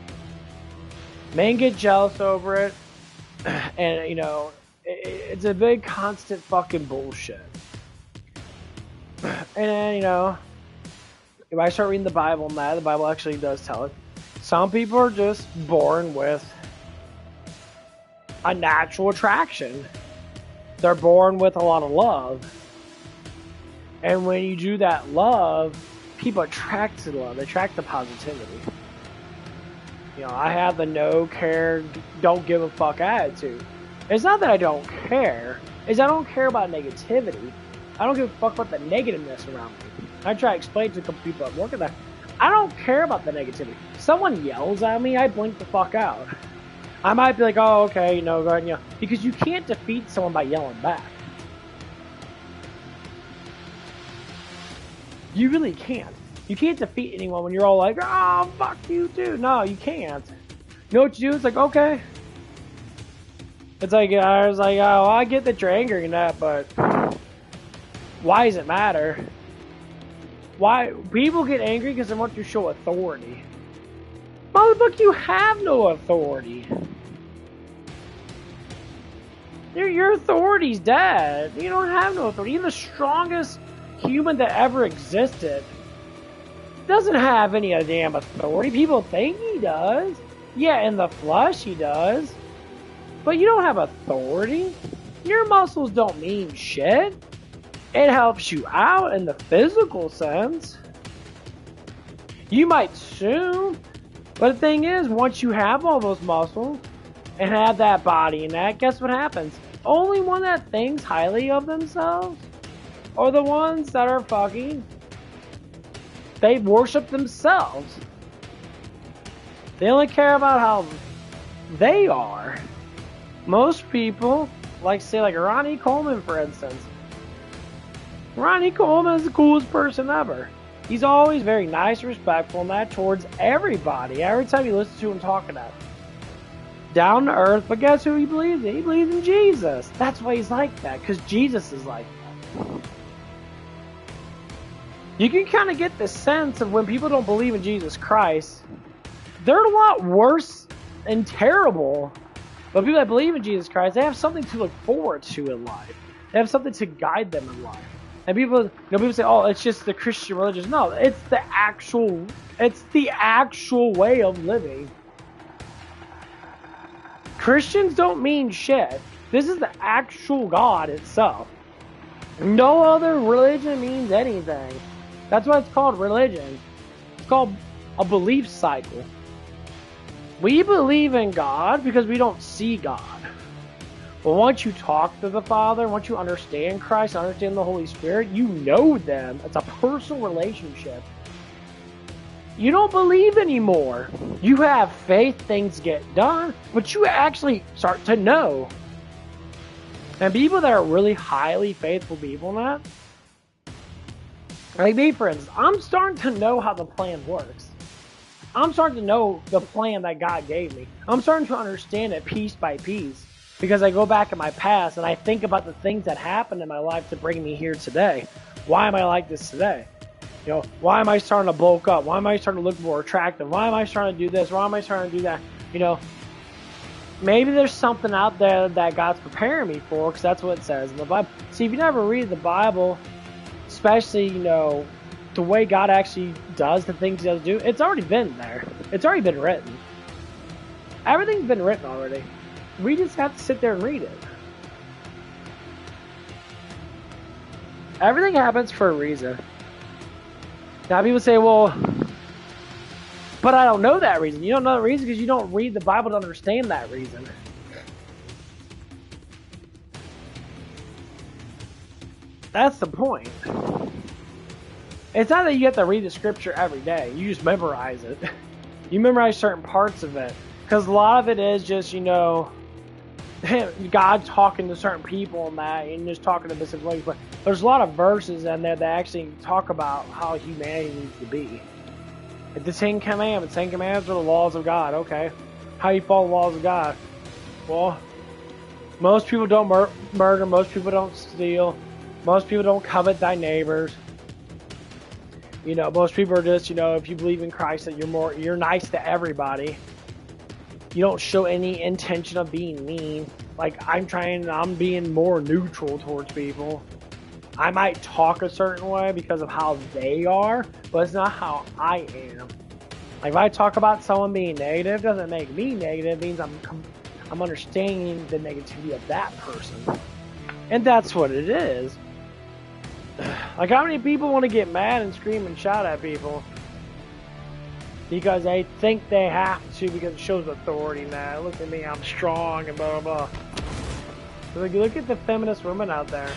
Men get jealous over it, and, you know, it's a big constant fucking bullshit. And then, you know, if I start reading the Bible and that, the Bible actually does tell it. Some people are just born with a natural attraction. They're born with a lot of love. And when you do that love, people attract to love. They attract the positivity. You know, I have the no care, don't give a fuck attitude. It's not that I don't care. It's I don't care about negativity. I don't give a fuck about the negativeness around me. I try to explain to a couple people at work that I don't care about the negativity. Someone yells at me, I blink the fuck out. I might be like, oh, okay, you know, go ahead and yell. Because you can't defeat someone by yelling back. You really can't. You can't defeat anyone when you're all like, oh, fuck you too. No, you can't. You know what you do? It's like, okay. It's like, I was like, oh, I get that you're angry and that, but why does it matter? Why? People get angry because they want to show authority. Motherfucker, you have no authority. Your authority's dead. You don't have no authority. Even the strongest human that ever existed doesn't have any damn authority. People think he does. Yeah, in the flesh he does. But you don't have authority. Your muscles don't mean shit. It helps you out in the physical sense. You might soon. But the thing is, once you have all those muscles and have that body and that, guess what happens? Only one that thinks highly of themselves are the ones that are fucking, they worship themselves. They only care about how they are. Most people, like say like Ronnie Coleman for instance. Ronnie Coleman is the coolest person ever. He's always very nice, respectful, and that towards everybody. Every time you listen to him talking that. Down to earth, but guess who he believes in? He believes in Jesus. That's why he's like that, because Jesus is like that. You can kind of get the sense of when people don't believe in Jesus Christ, they're a lot worse and terrible. But people that believe in Jesus Christ, they have something to look forward to in life. They have something to guide them in life. And people, you know, people say, "Oh, it's just the Christian religion." No, it's the actual way of living. Christians don't mean shit. This is the actual God itself. No other religion means anything. That's why it's called religion. It's called a belief cycle. We believe in God because we don't see God. But once you talk to the Father, once you understand Christ, understand the Holy Spirit, you know them. It's a personal relationship. You don't believe anymore. You have faith, things get done, but you actually start to know. And people that are really highly faithful people now, like me, for instance, I'm starting to know how the plan works. I'm starting to know the plan that God gave me. I'm starting to understand it piece by piece because I go back in my past and I think about the things that happened in my life to bring me here today. Why am I like this today? You know, why am I starting to bulk up? Why am I starting to look more attractive? Why am I starting to do this? Why am I starting to do that? You know, maybe there's something out there that God's preparing me for, because that's what it says in the Bible. See, if you never read the Bible, especially, you know, the way God actually does the things he does do, it's already been there. It's already been written. Everything's been written already. We just have to sit there and read it. Everything happens for a reason. Now people say, well, but I don't know that reason. You don't know the reason because you don't read the Bible to understand that reason. That's the point. It's not that you have to read the scripture every day. You just memorize it. You memorize certain parts of it. Because a lot of it is just, you know, God talking to certain people and that, and just talking to specific ways. But there's a lot of verses in there that actually talk about how humanity needs to be. Like the Ten Commandments. 10 Commandments are the laws of God. Okay. How you follow the laws of God? Well, most people don't murder. Most people don't steal. Most people don't covet thy neighbors. You know, most people are just, you know, if you believe in Christ, that you're nice to everybody. You don't show any intention of being mean. Like, I'm being more neutral towards people. I might talk a certain way because of how they are, but it's not how I am. Like, if I talk about someone being negative, doesn't make me negative. It means I'm understanding the negativity of that person. And that's what it is. Like, how many people want to get mad and scream and shout at people? Because they think they have to, because it shows authority now. Look at me, I'm strong and blah, blah, blah. So, like, look at the feminist women out there.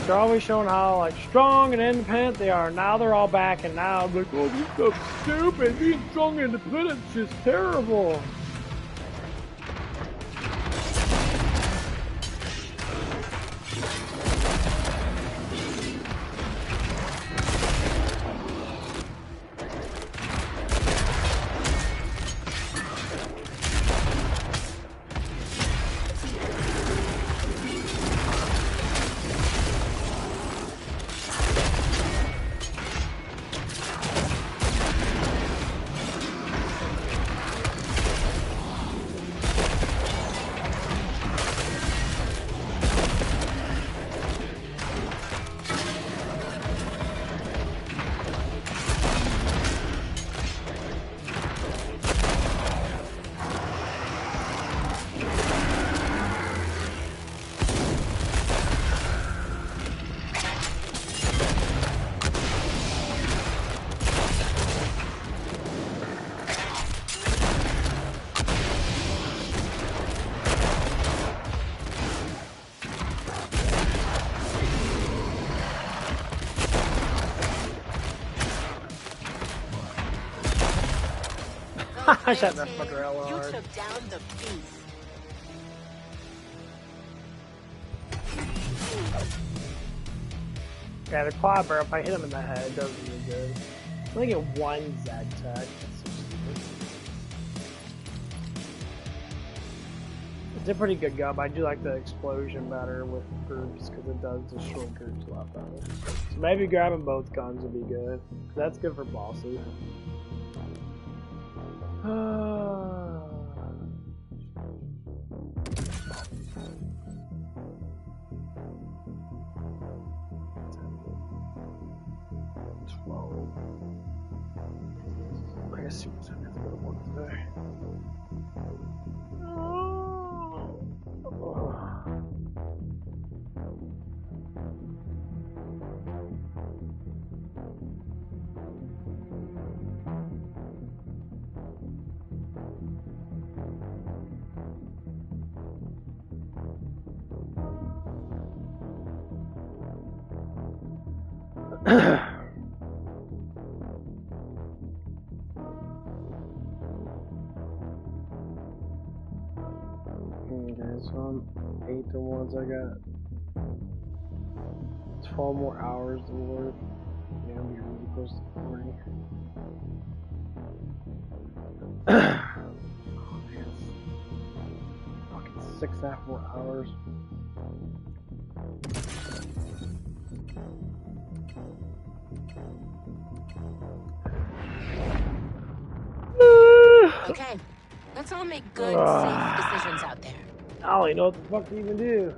They're always showing how, like, strong and independent they are. Now they're all back, and now I'm like, oh, this is so stupid. Being strong and independent is just terrible. I shot that fucker hella hard. You took down the beast. Yeah, the quad barrel, if I hit him in the head, it does really good. I only get one Z tech. That's so stupid. It's a pretty good gun, but I do like the explosion better with groups because it does destroy groups a lot better. So maybe grabbing both guns would be good. That's good for bosses. I guess super time has to go to work today. Okay, so I'm 8 to 1, so I got 12 more hours to work. Yeah, I'll be really close to 40. Oh man, fucking 6.5 more hours. Okay, let's all make good, safe decisions out there. I don't even know what the fuck to even do.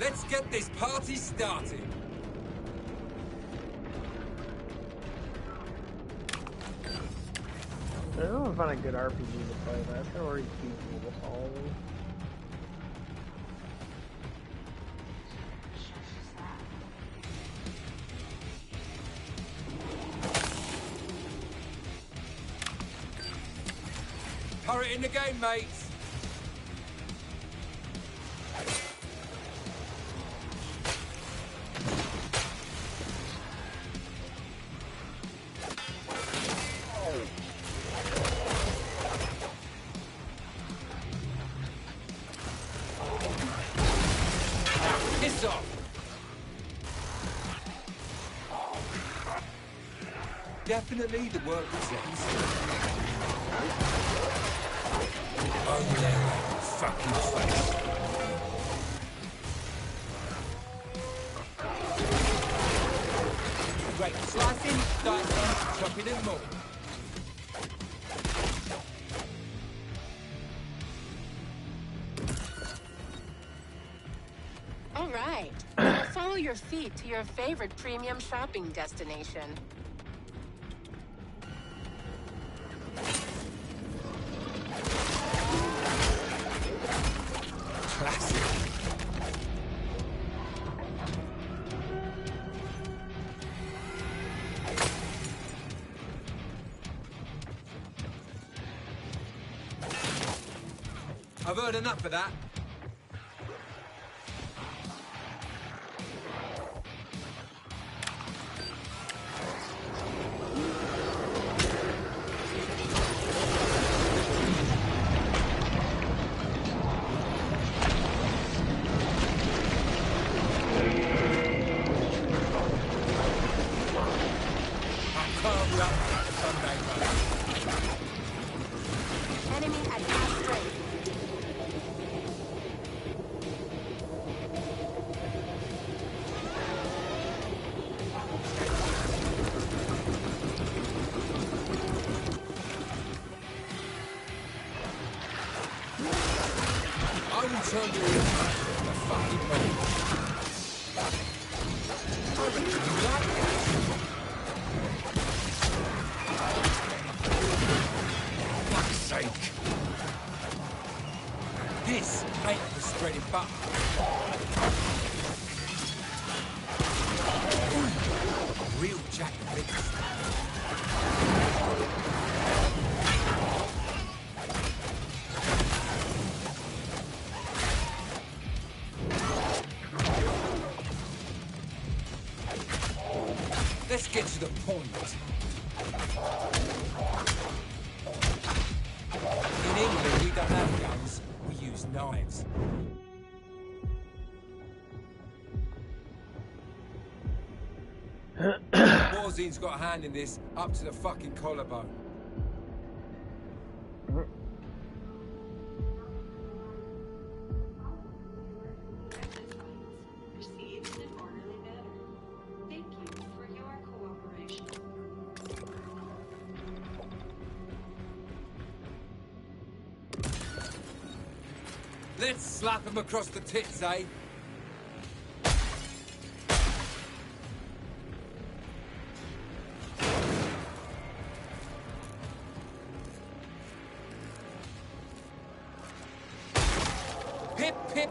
Let's get this party started. I don't know if I find a good RPG to play, but I've already beaten almost all of them. Hurry in the game, mates. Piss off. Definitely the work was easy. Oh, there, fucking face. Great, slicing, dicing, chopping and more. All right, now follow your feet to your favorite premium shopping destination. Classic. I've heard enough of that. Enemy at half strength. I will turn you into the fucking mob. I reckon you like that. Fuck's sake. This ain't for spreading butter. Real Jack Mix. Let's get to the point. In England, we don't have guns, we use knives. Warzine's got a hand in this, up to the fucking collarbone. Received an orderly matter. Thank you for your cooperation. Let's slap him across the tits, eh? Pip, pip.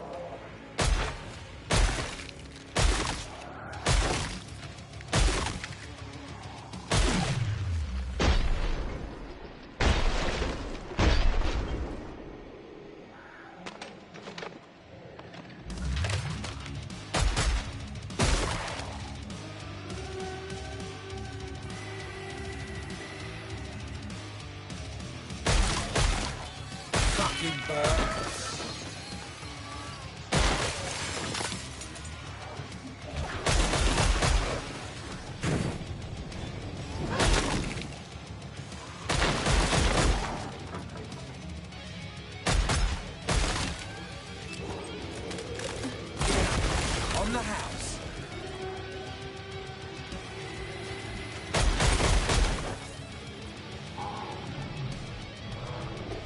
fucking bird. On the house.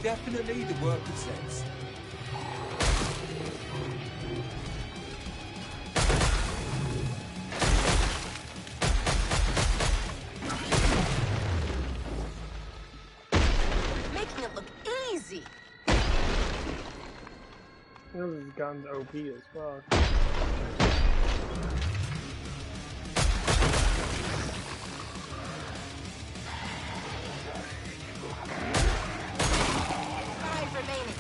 Definitely the work of sense. Making it look easy. This gun's OP as fuck. Five remaining.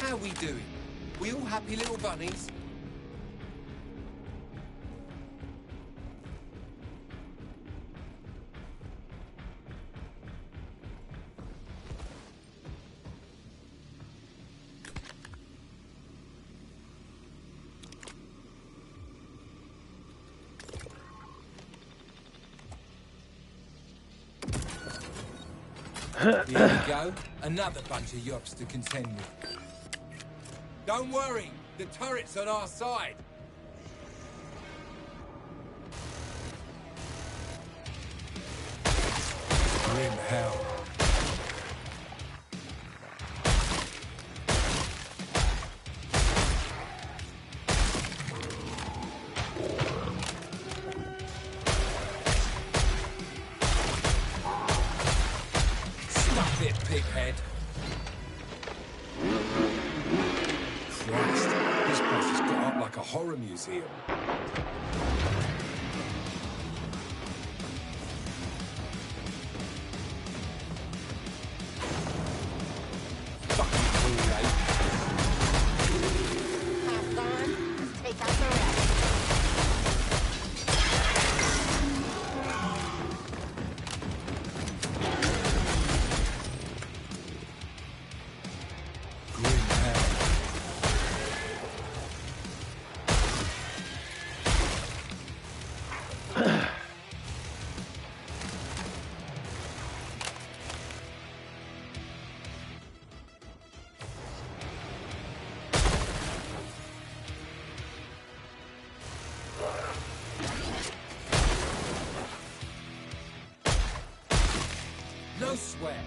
How we doing? We all happy little bunnies? Here we go. Another bunch of yobs to contend with. Don't worry, the turret's on our side. Grim hell. Stuff it, pighead. Christ, this place has got up like a horror museum. Fucking cool, eh? Half gone. Let's take out the rest. Grim hell. No sweat.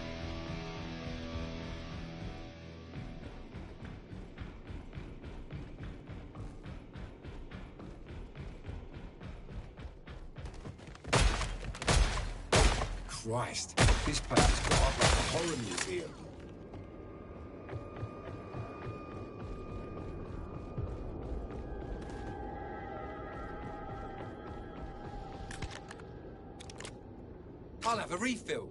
Christ, this place has got up like a horror museum. I'll have a refill.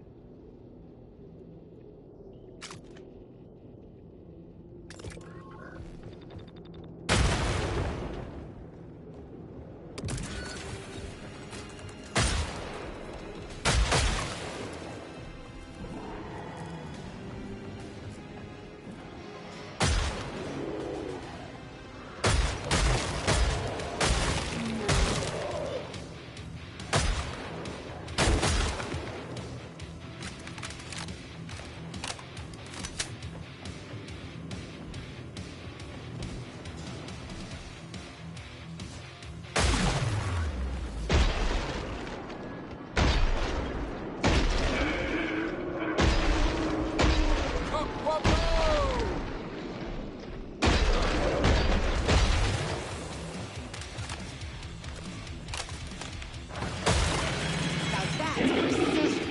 Now that's precision.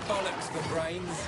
Bollocks for brains.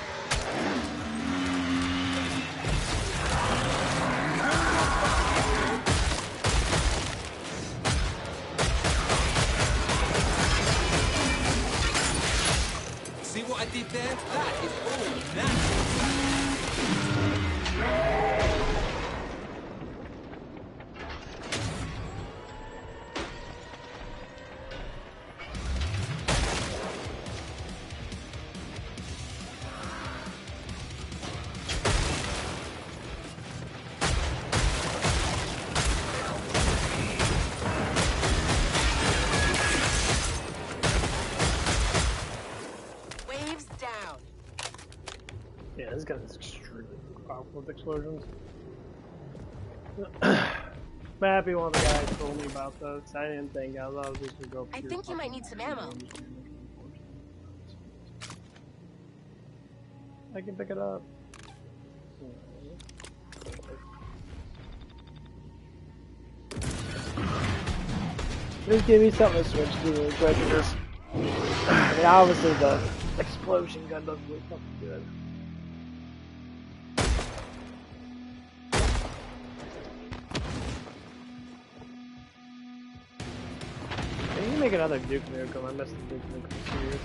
off with explosions. I'm happy one of the guys told me about this. I didn't think I was just gonna go. I think you might need some ammo. I can pick it up. Just give me something to switch to really quick. Just, I mean, obviously the explosion gun doesn't look fucking good. I need to make another Duke Nukem. I missed the Duke Nukem series.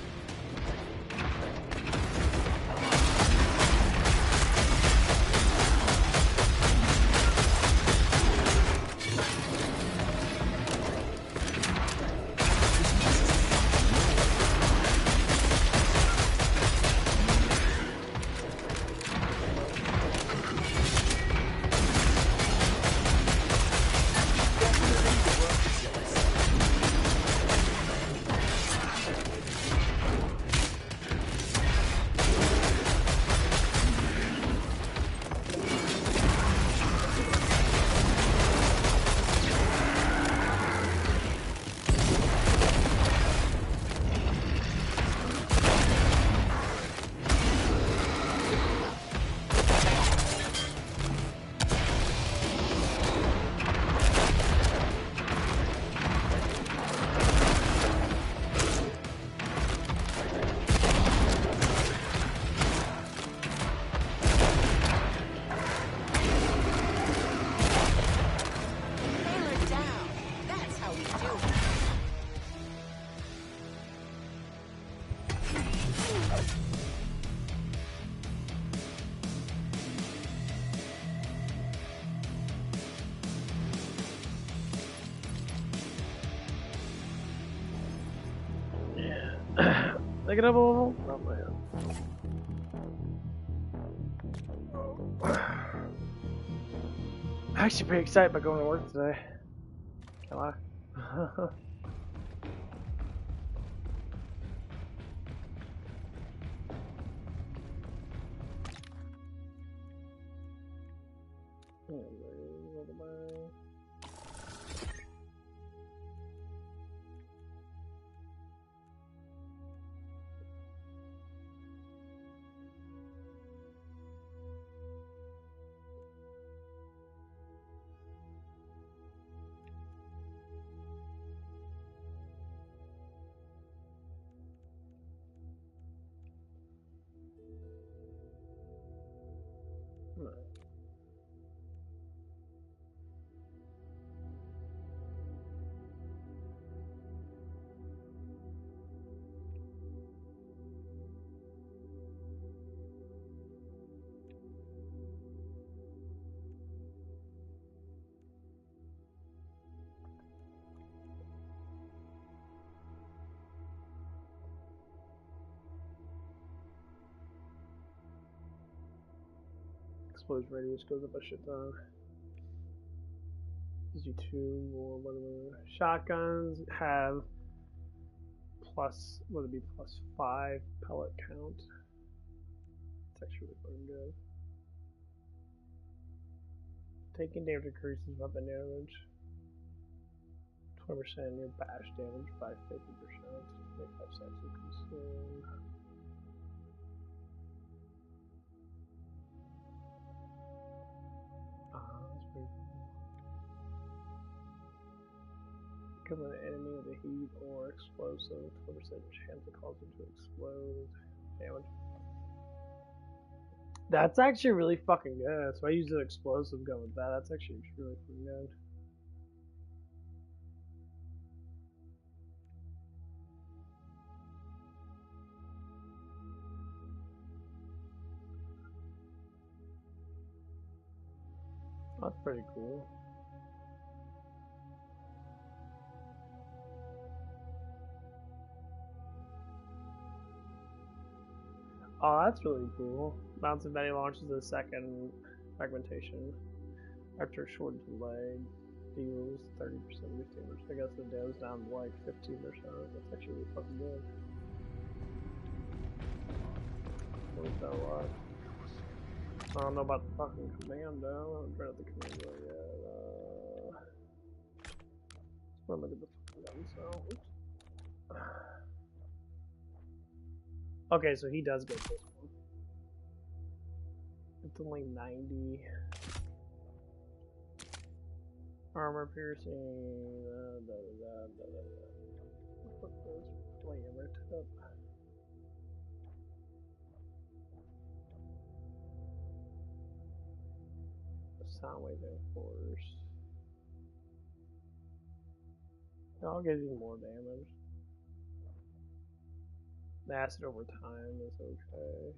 Take it up a level? Oh man. I'm actually pretty excited about going to work today. Can't lie. Explosion radius goes up a shit ton. Gives you 2 or whatever. Shotguns have plus, what would it be, plus 5 pellet count. It's actually really fucking good. Taking damage increases weapon damage. 20% your bash damage by 50%. 25 seconds to consume. That's pretty cool. Kill an enemy with a heat or explosive. 20% chance to cause them to explode. Damage. That's actually really fucking good. So I used an explosive gun with that. That's actually really fucking good. That's pretty cool. Oh, that's really cool. Mounted Betty launches a second fragmentation. After a short delay, deals 30% reduced damage. I guess it goes down to like 15%. That's actually really fucking good. What is that a lot? I don't know about the fucking commando. I haven't tried out the commando yet. Let's go look at the fucking gun sound. Okay, so he does get this one. It's only 90. Armor piercing. Put this flamer tip. Sound wave enforce. I'll give you more damage. The acid over time is okay.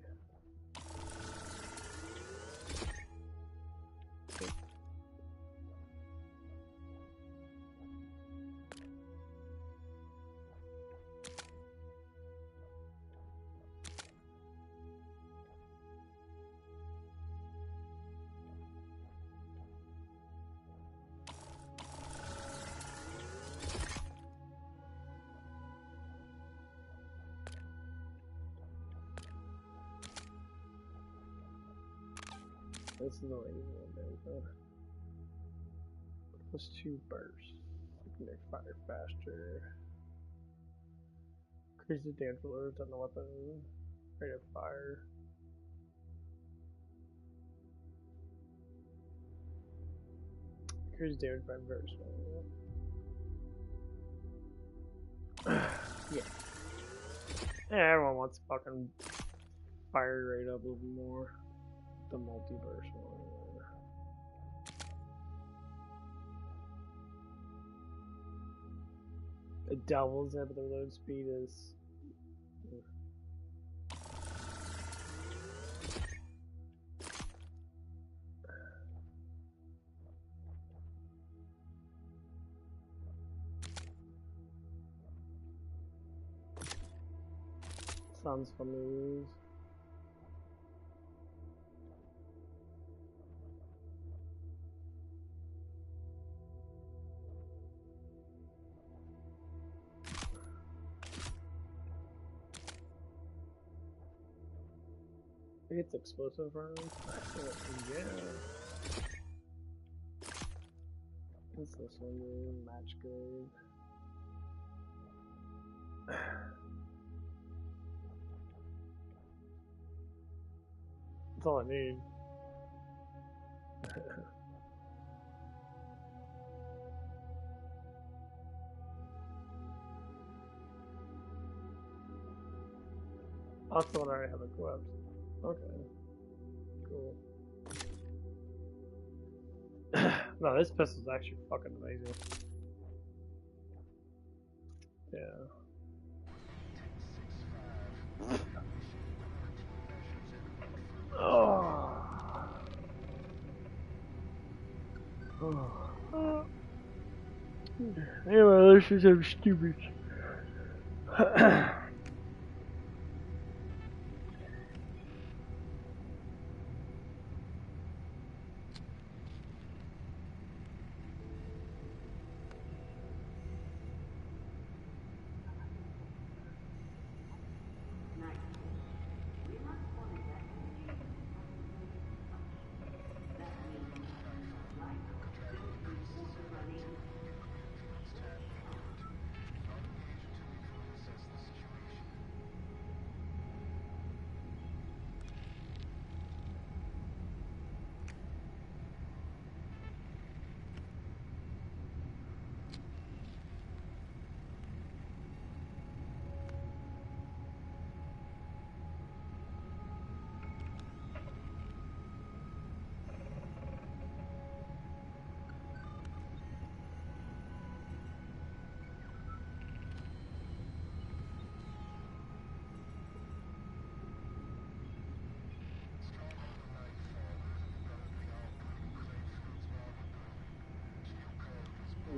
This is only one damage. Plus 2 bursts. Make fire faster. Increases damage alerts on the weapon. Rate of fire. Increases damage by burst. Yeah. Yeah, everyone wants fucking fire rate up a little more. The multiverse one. It doubles it, but the reload speed is. Sounds fun to use. I think it's explosive rounds. Yeah. What's this one doing? Match grade. That's all I need. Also, I already have equipped. Okay. Cool. No, this pistol's actually fucking amazing. Yeah. Oh. Oh. Anyway, let's just have stupid.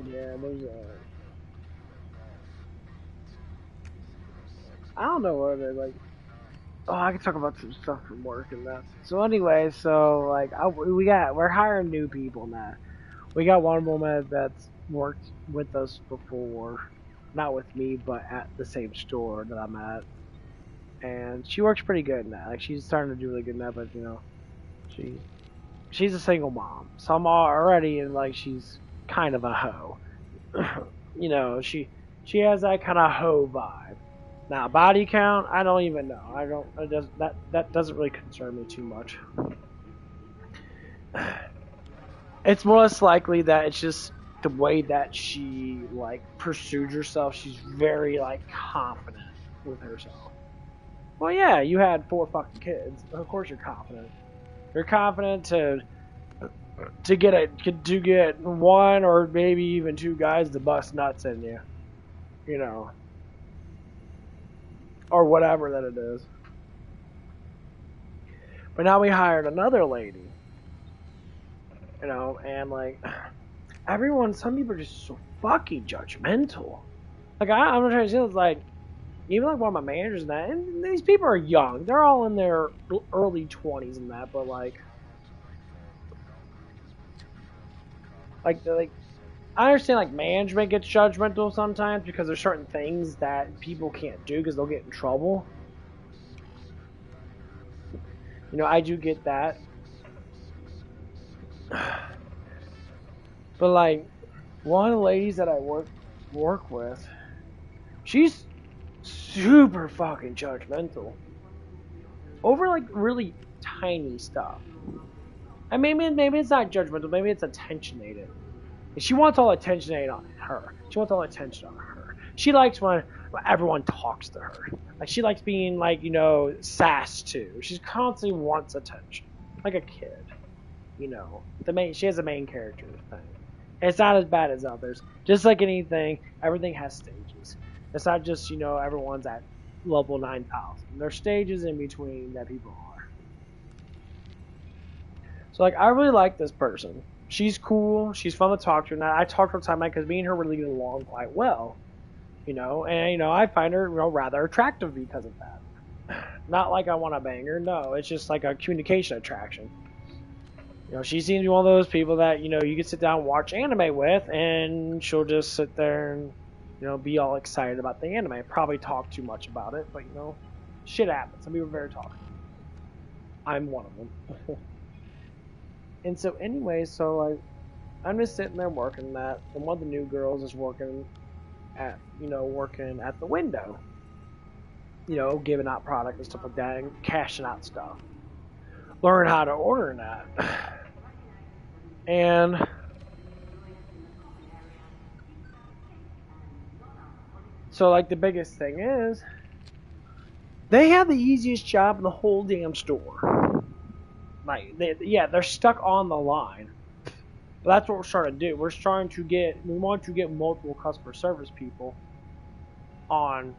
Yeah, there's I don't know what they like. Oh, I can talk about some stuff from work and that. So anyway, so like we're hiring new people now. We got one woman that's worked with us before, not with me, but at the same store that I'm at, and she works pretty good now. Like she's starting to do really good now, but you know, She's a single mom, so I'm already in like she's kind of a hoe. You know, she has that kind of hoe vibe. Now body count, I don't even know. I don't. That doesn't really concern me too much. It's most likely that it's just the way that she like pursued herself. She's very like confident with herself. Well, yeah, you had 4 fucking kids. Of course you're confident. You're confident to get 1 or maybe even 2 guys to bust nuts in you. You know. Or whatever that it is. But now we hired another lady. You know, and like some people are just so fucking judgmental. Like I'm not trying to say it's like even like one of my managers and that, and these people are young. They're all in their early 20s and that, but like I understand like management gets judgmental sometimes because there's certain things that people can't do because they'll get in trouble. You know, I do get that. But like one of the ladies that I work with, she's super fucking judgmental over like really tiny stuff. And maybe it's not judgmental, maybe it's attentionated. And she wants all attentionated on her. She wants all attention on her. She likes when everyone talks to her. Like she likes being like, you know, sassed to. She constantly wants attention. Like a kid. You know. She has a main character thing. And it's not as bad as others. Just like anything, everything has stages. It's not just, you know, everyone's at level 9,000. There's stages in between that people are. So like I really like this person. She's cool. She's fun to talk to. Now I talk to her time because me and her really get along quite well, you know. And you know I find her, you know, rather attractive because of that. Not like I want to bang her. No, it's just like a communication attraction. You know, she seems to be one of those people that you know you can sit down and watch anime with, and she'll just sit there and you know be all excited about the anime. Probably talk too much about it, but you know, shit happens. Some people are very talkative. I'm one of them. And so anyway, so like I'm just sitting there working that, and one of the new girls is working at the window, you know, giving out product and stuff like that, and cashing out stuff. Learn how to order that, and so like the biggest thing is they have the easiest job in the whole damn store. Like they're stuck on the line. But that's what we're trying to do. We want to get multiple customer service people on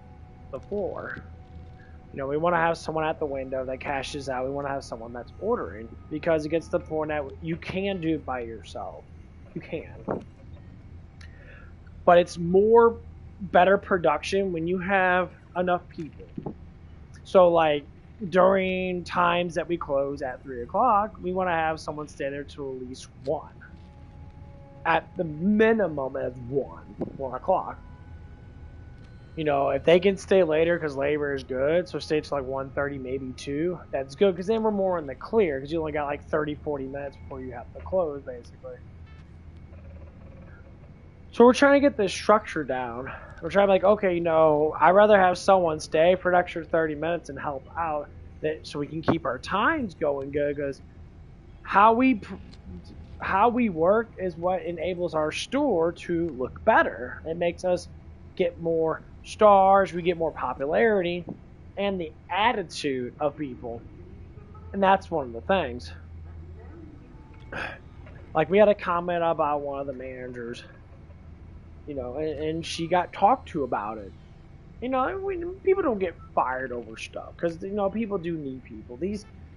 the floor. You know, we want to have someone at the window that cashes out. We want to have someone that's ordering because it gets to the point that you can do it by yourself. You can. But it's better production when you have enough people. So like during times that we close at 3 o'clock, we want to have someone stay there till at least 1. At the minimum as 1 o'clock. You know, if they can stay later because labor is good, so stay till like 1:30, maybe 2, that's good because then we're more in the clear because you only got like 30-40 minutes before you have to close basically. So we're trying to get this structure down. We're trying to be like, okay, you know, I'd rather have someone stay for an extra 30 minutes and help out so we can keep our times going good because how we work is what enables our store to look better. It makes us get more stars, we get more popularity, and the attitude of people. And that's one of the things. Like we had a comment about one of the managers, you know, and she got talked to about it. You know, people don't get fired over stuff because, you know, people do need people.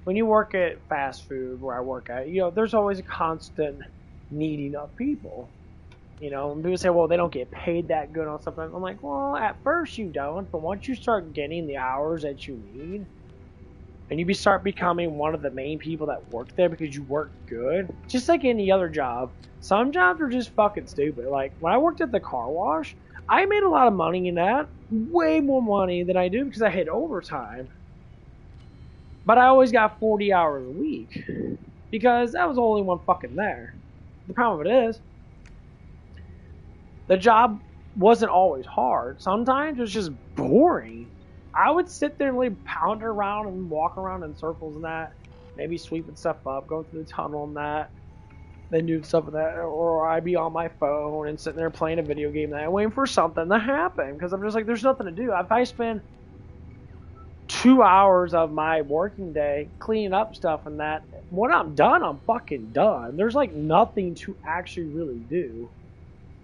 When you work at fast food where I work at, you know, there's always a constant needing of people. You know, and people say, well, they don't get paid that good on something. I'm like, well, at first you don't, but once you start getting the hours that you need, and you start becoming one of the main people that work there because you work good, just like any other job, some jobs are just fucking stupid. Like, when I worked at the car wash, I made a lot of money in that, way more money than I do because I hit overtime. But I always got 40 hours a week because that was the only one fucking there. The problem of it is, the job wasn't always hard. Sometimes it was just boring. I would sit there and like pounder around and walk around in circles and that, maybe sweeping stuff up, going through the tunnel and that, then doing stuff with that, or I'd be on my phone and sitting there playing a video game and that, waiting for something to happen because I'm just like, there's nothing to do. If I spend 2 hours of my working day cleaning up stuff and that, when I'm done, I'm fucking done. There's like nothing to actually really do.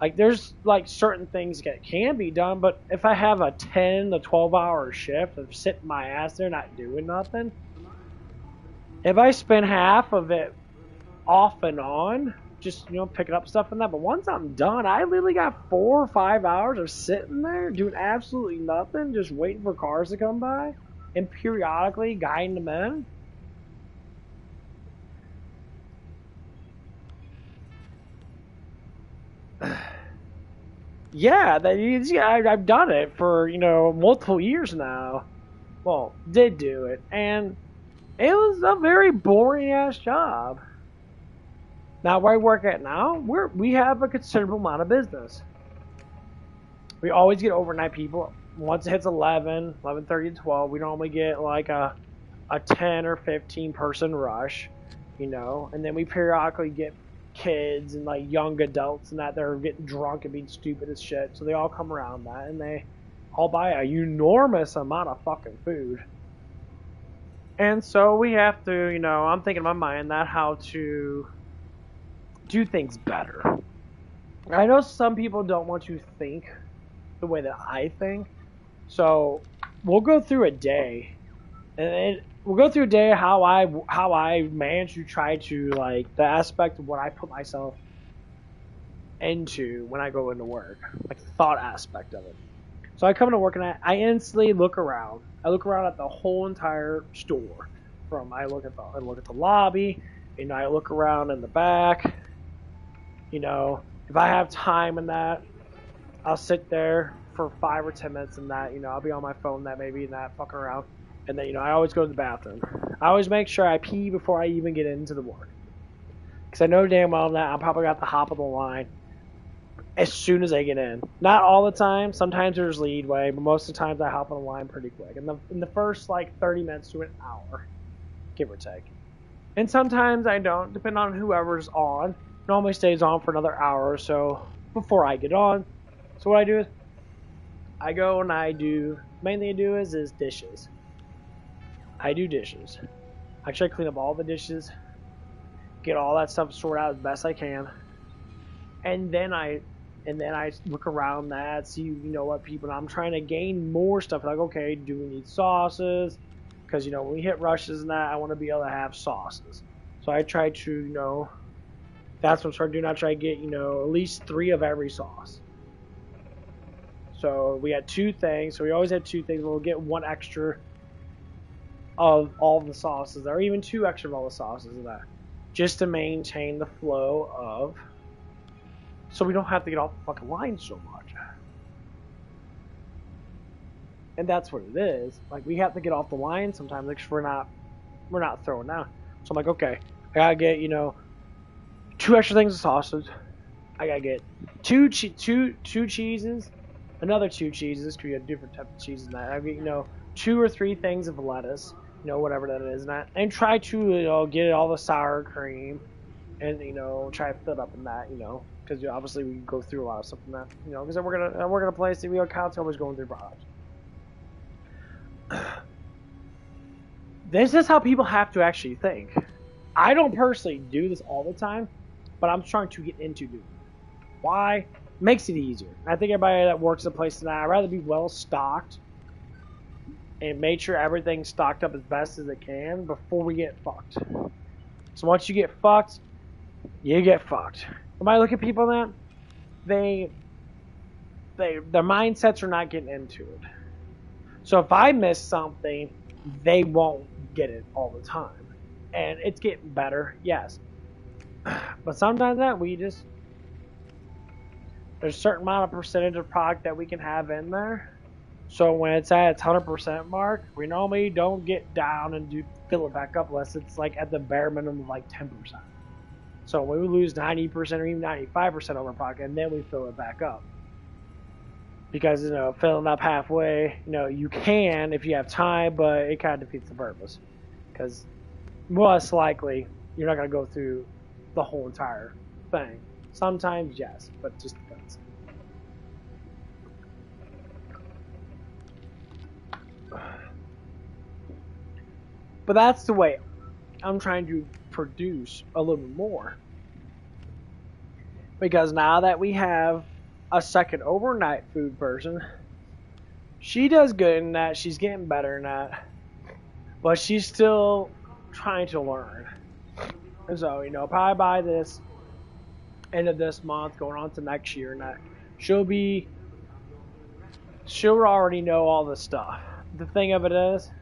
Like there's like certain things that can be done, but if I have a 10 to 12 hour shift of sitting my ass there not doing nothing, if I spend half of it off and on, just, you know, picking up stuff and that, but once I'm done, I literally got 4 or 5 hours of sitting there doing absolutely nothing, just waiting for cars to come by and periodically guiding them in. Yeah, I've done it for, you know, multiple years now. Well, did do it, and it was a very boring ass job. Now, where I work at now, we have a considerable amount of business. We always get overnight people. Once it hits 11, 11:30 to 12, we normally get like a 10 or 15 person rush, you know, and then we periodically get kids and like young adults and that they're getting drunk and being stupid as shit, so they all come around that and they all buy a enormous amount of fucking food. And so we have to, you know, I'm thinking in my mind that how to do things better. I know some people don't want to think the way that I think, so we'll go through a day, and we'll go through a day how I manage to try to, like, the aspect of what I put myself into when I go into work, like the thought aspect of it. So I come into work and I instantly look around. I look around at the whole entire store. I look at the lobby, you know, I look around in the back. You know, if I have time in that, I'll sit there for 5 or 10 minutes in that, you know, I'll be on my phone that maybe and that fucking around. And then, you know, I always go to the bathroom. I always make sure I pee before I even get into the work. Because I know damn well that I'm probably got the hop of the line as soon as I get in. Not all the time. Sometimes there's leadway, but most of the times I hop on the line pretty quick. In the first, like, 30 minutes to an hour, give or take. And sometimes I don't, depending on whoever's on. It normally stays on for another hour or so before I get on. So what I do is, I go and I do, main thing I do is dishes. I do dishes. I try to clean up all the dishes, get all that stuff sorted out as best I can, and then I look around that, see, you know, what people. I'm trying to gain more stuff. Like, okay, do we need sauces? Because, you know, when we hit rushes and that, I want to be able to have sauces. So I try to, you know, that's what I'm trying to do. I try to get, you know, at least 3 of every sauce. So we had 2 things. So we always had 2 things. We'll get 1 extra of all the sauces, or even 2 extra of all the sauces of that, just to maintain the flow of, so we don't have to get off the fucking line so much. And that's what it is. Like, we have to get off the line sometimes, like, we're not throwing down. So I'm like, okay, I gotta get, you know, 2 extra things of sausage. I gotta get two cheeses, another 2 cheeses, because we have different types of cheeses in that. I get, you know, 2 or 3 things of lettuce, you know, whatever that is, and try to, you know, get all the sour cream, and, you know, try to fill it up in that, you know, because, you know, obviously we go through a lot of stuff in that, you know, because I work at a place that we are constantly always going through products. This is how people have to actually think. I don't personally do this all the time, but I'm trying to get into doing it. Why? Makes it easier. I think everybody that works at a place tonight, I'd rather be well stocked and make sure everything's stocked up as best as it can before we get fucked. So once you get fucked, you get fucked. When I look at people that, their mindsets are not getting into it. So if I miss something, they won't get it all the time. And it's getting better, yes. But sometimes that there's a certain amount of percentage of product that we can have in there. So when it's at its 100% mark, we normally don't get down and do fill it back up unless it's like at the bare minimum of like 10%. So we would lose 90% or even 95% of our pocket, and then we fill it back up. Because, you know, filling up halfway, you know, you can if you have time, but it kind of defeats the purpose. Because most likely, you're not going to go through the whole entire thing. Sometimes, yes, but just depends. But that's the way I'm trying to produce a little bit more. Because now that we have a second overnight food person, she does good in that, she's getting better in that, but she's still trying to learn. And so, you know, probably by this end of this month, going on to next year, and that she'll already know all this stuff. The thing of it is,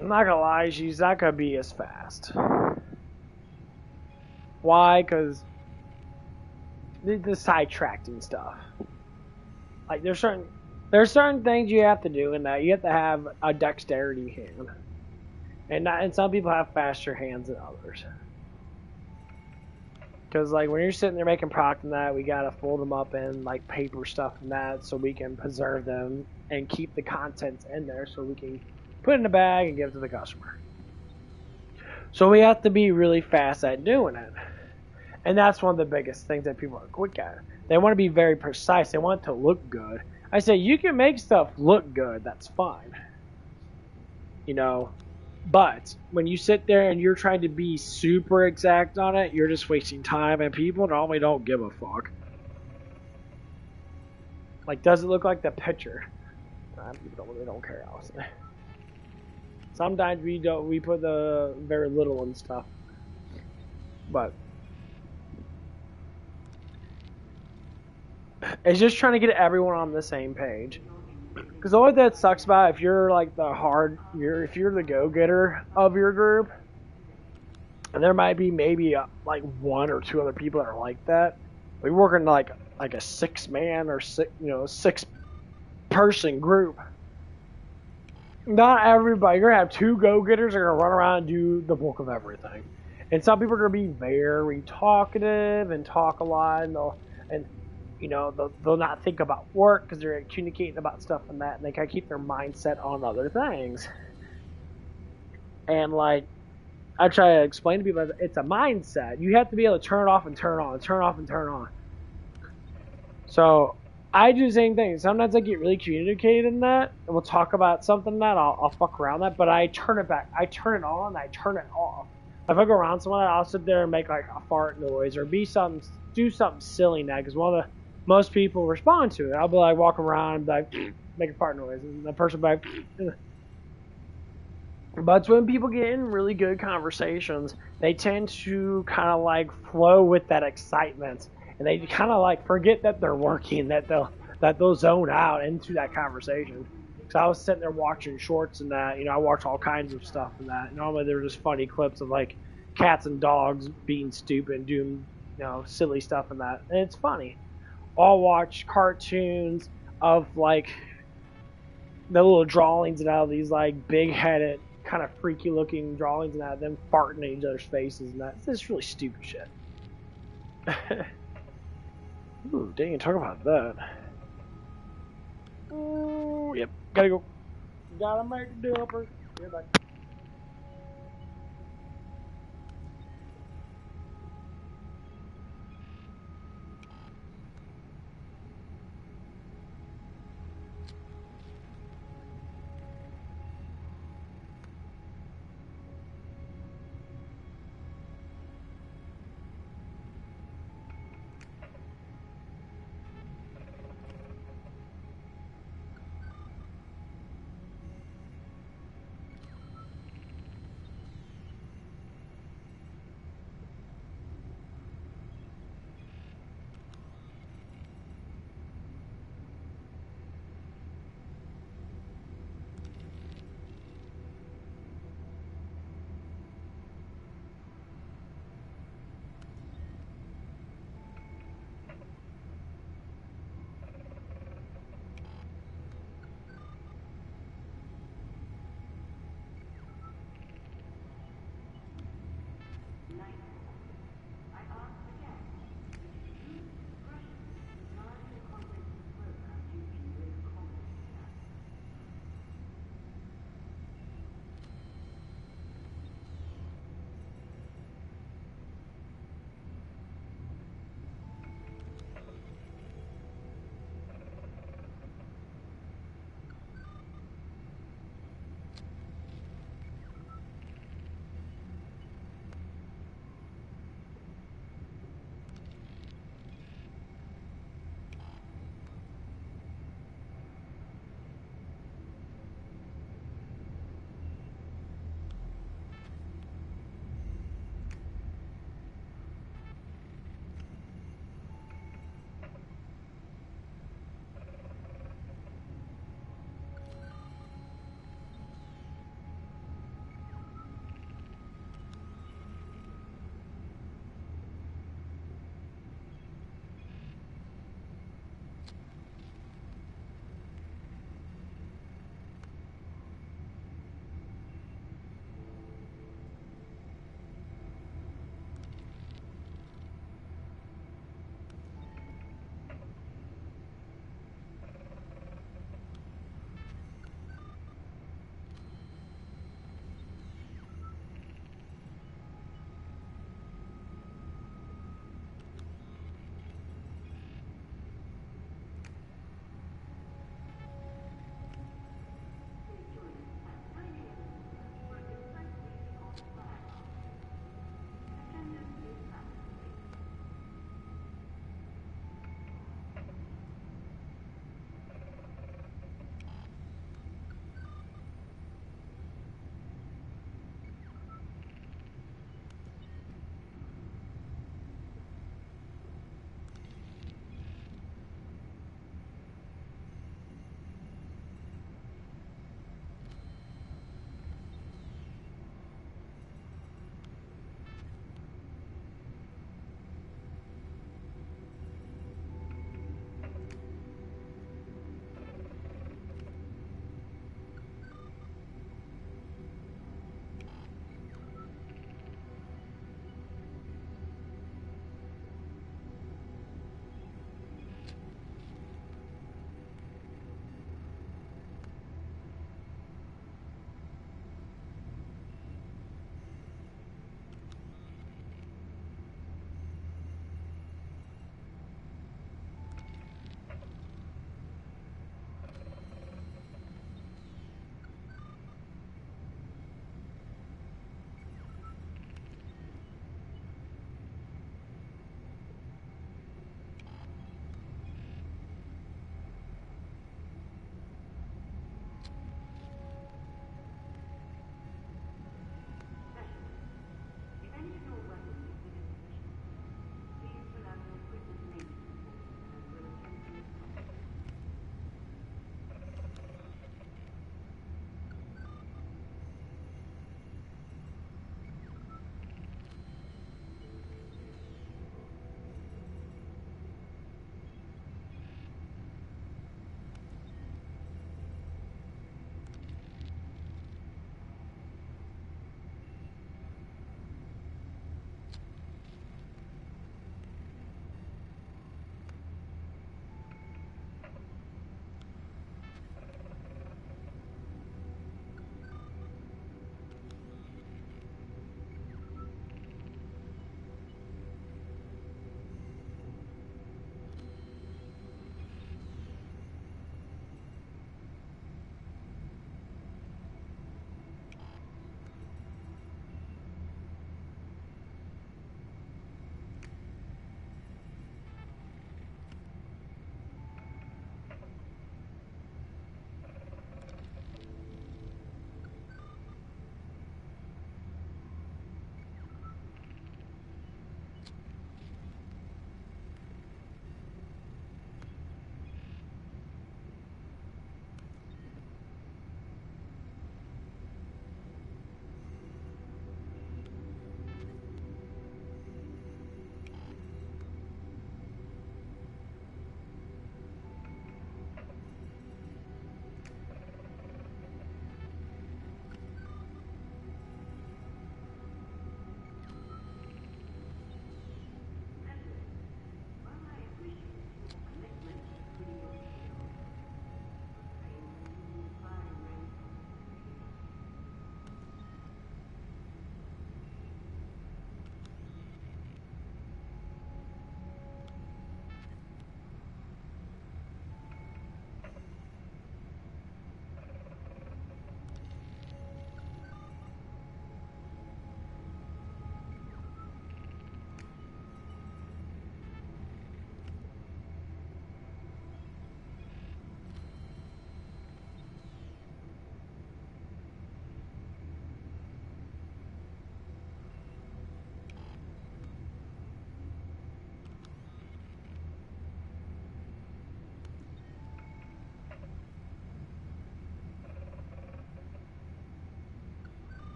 I'm not gonna lie, she's not gonna be as fast. Why? Because the sidetracking stuff. Like there's certain things you have to do in that. You have to have a dexterity hand, and some people have faster hands than others. Because like when you're sitting there making product and that, we gotta fold them up in like paper stuff and that, so we can preserve them and keep the contents in there, so we can put it in a bag and give it to the customer. So we have to be really fast at doing it. And that's one of the biggest things that people are quick at. They want to be very precise. They want it to look good. I say, you can make stuff look good. That's fine. You know, but when you sit there and you're trying to be super exact on it, you're just wasting time, and people normally don't give a fuck. Like, does it look like the picture? People really don't care, honestly. Sometimes we put the very little and stuff. But it's just trying to get everyone on the same page. Because the only thing that sucks about it, if you're like if you're the go-getter of your group, and there might be maybe like one or two other people that are like that. We work in like a 6-man or 6-person group. Not everybody. You're gonna have 2 go-getters that are gonna run around and do the bulk of everything, and some people are gonna be very talkative and talk a lot, and they'll not think about work because they're communicating about stuff and that, and they kind of keep their mindset on other things. And like I try to explain to people, it's a mindset. You have to be able to turn it off and turn it on, turn it off and turn it on. So I do the same thing. Sometimes I get really communicated in that, and we'll talk about something that I'll fuck around that, but I turn it back. I turn it on, and I turn it off. If I go around someone, I'll sit there and make like a fart noise or do something silly in that, because most people respond to it. I'll be like walking around and be like make a fart noise, and the person will be like. But it's when people get in really good conversations, they tend to kind of like flow with that excitement. And they kind of like forget that they're working, that they'll zone out into that conversation. Because I was sitting there watching shorts and that, I watch all kinds of stuff and that. Normally they're just funny clips of like cats and dogs being stupid and doing, silly stuff and that. And it's funny. I'll watch cartoons of like the little drawings and out of these like big-headed, kind of freaky looking drawings and that, them farting in each other's faces and that. It's just really stupid shit. Ooh, dang, talk about that. Ooh, yep, gotta go. Gotta make a dipper. Get back.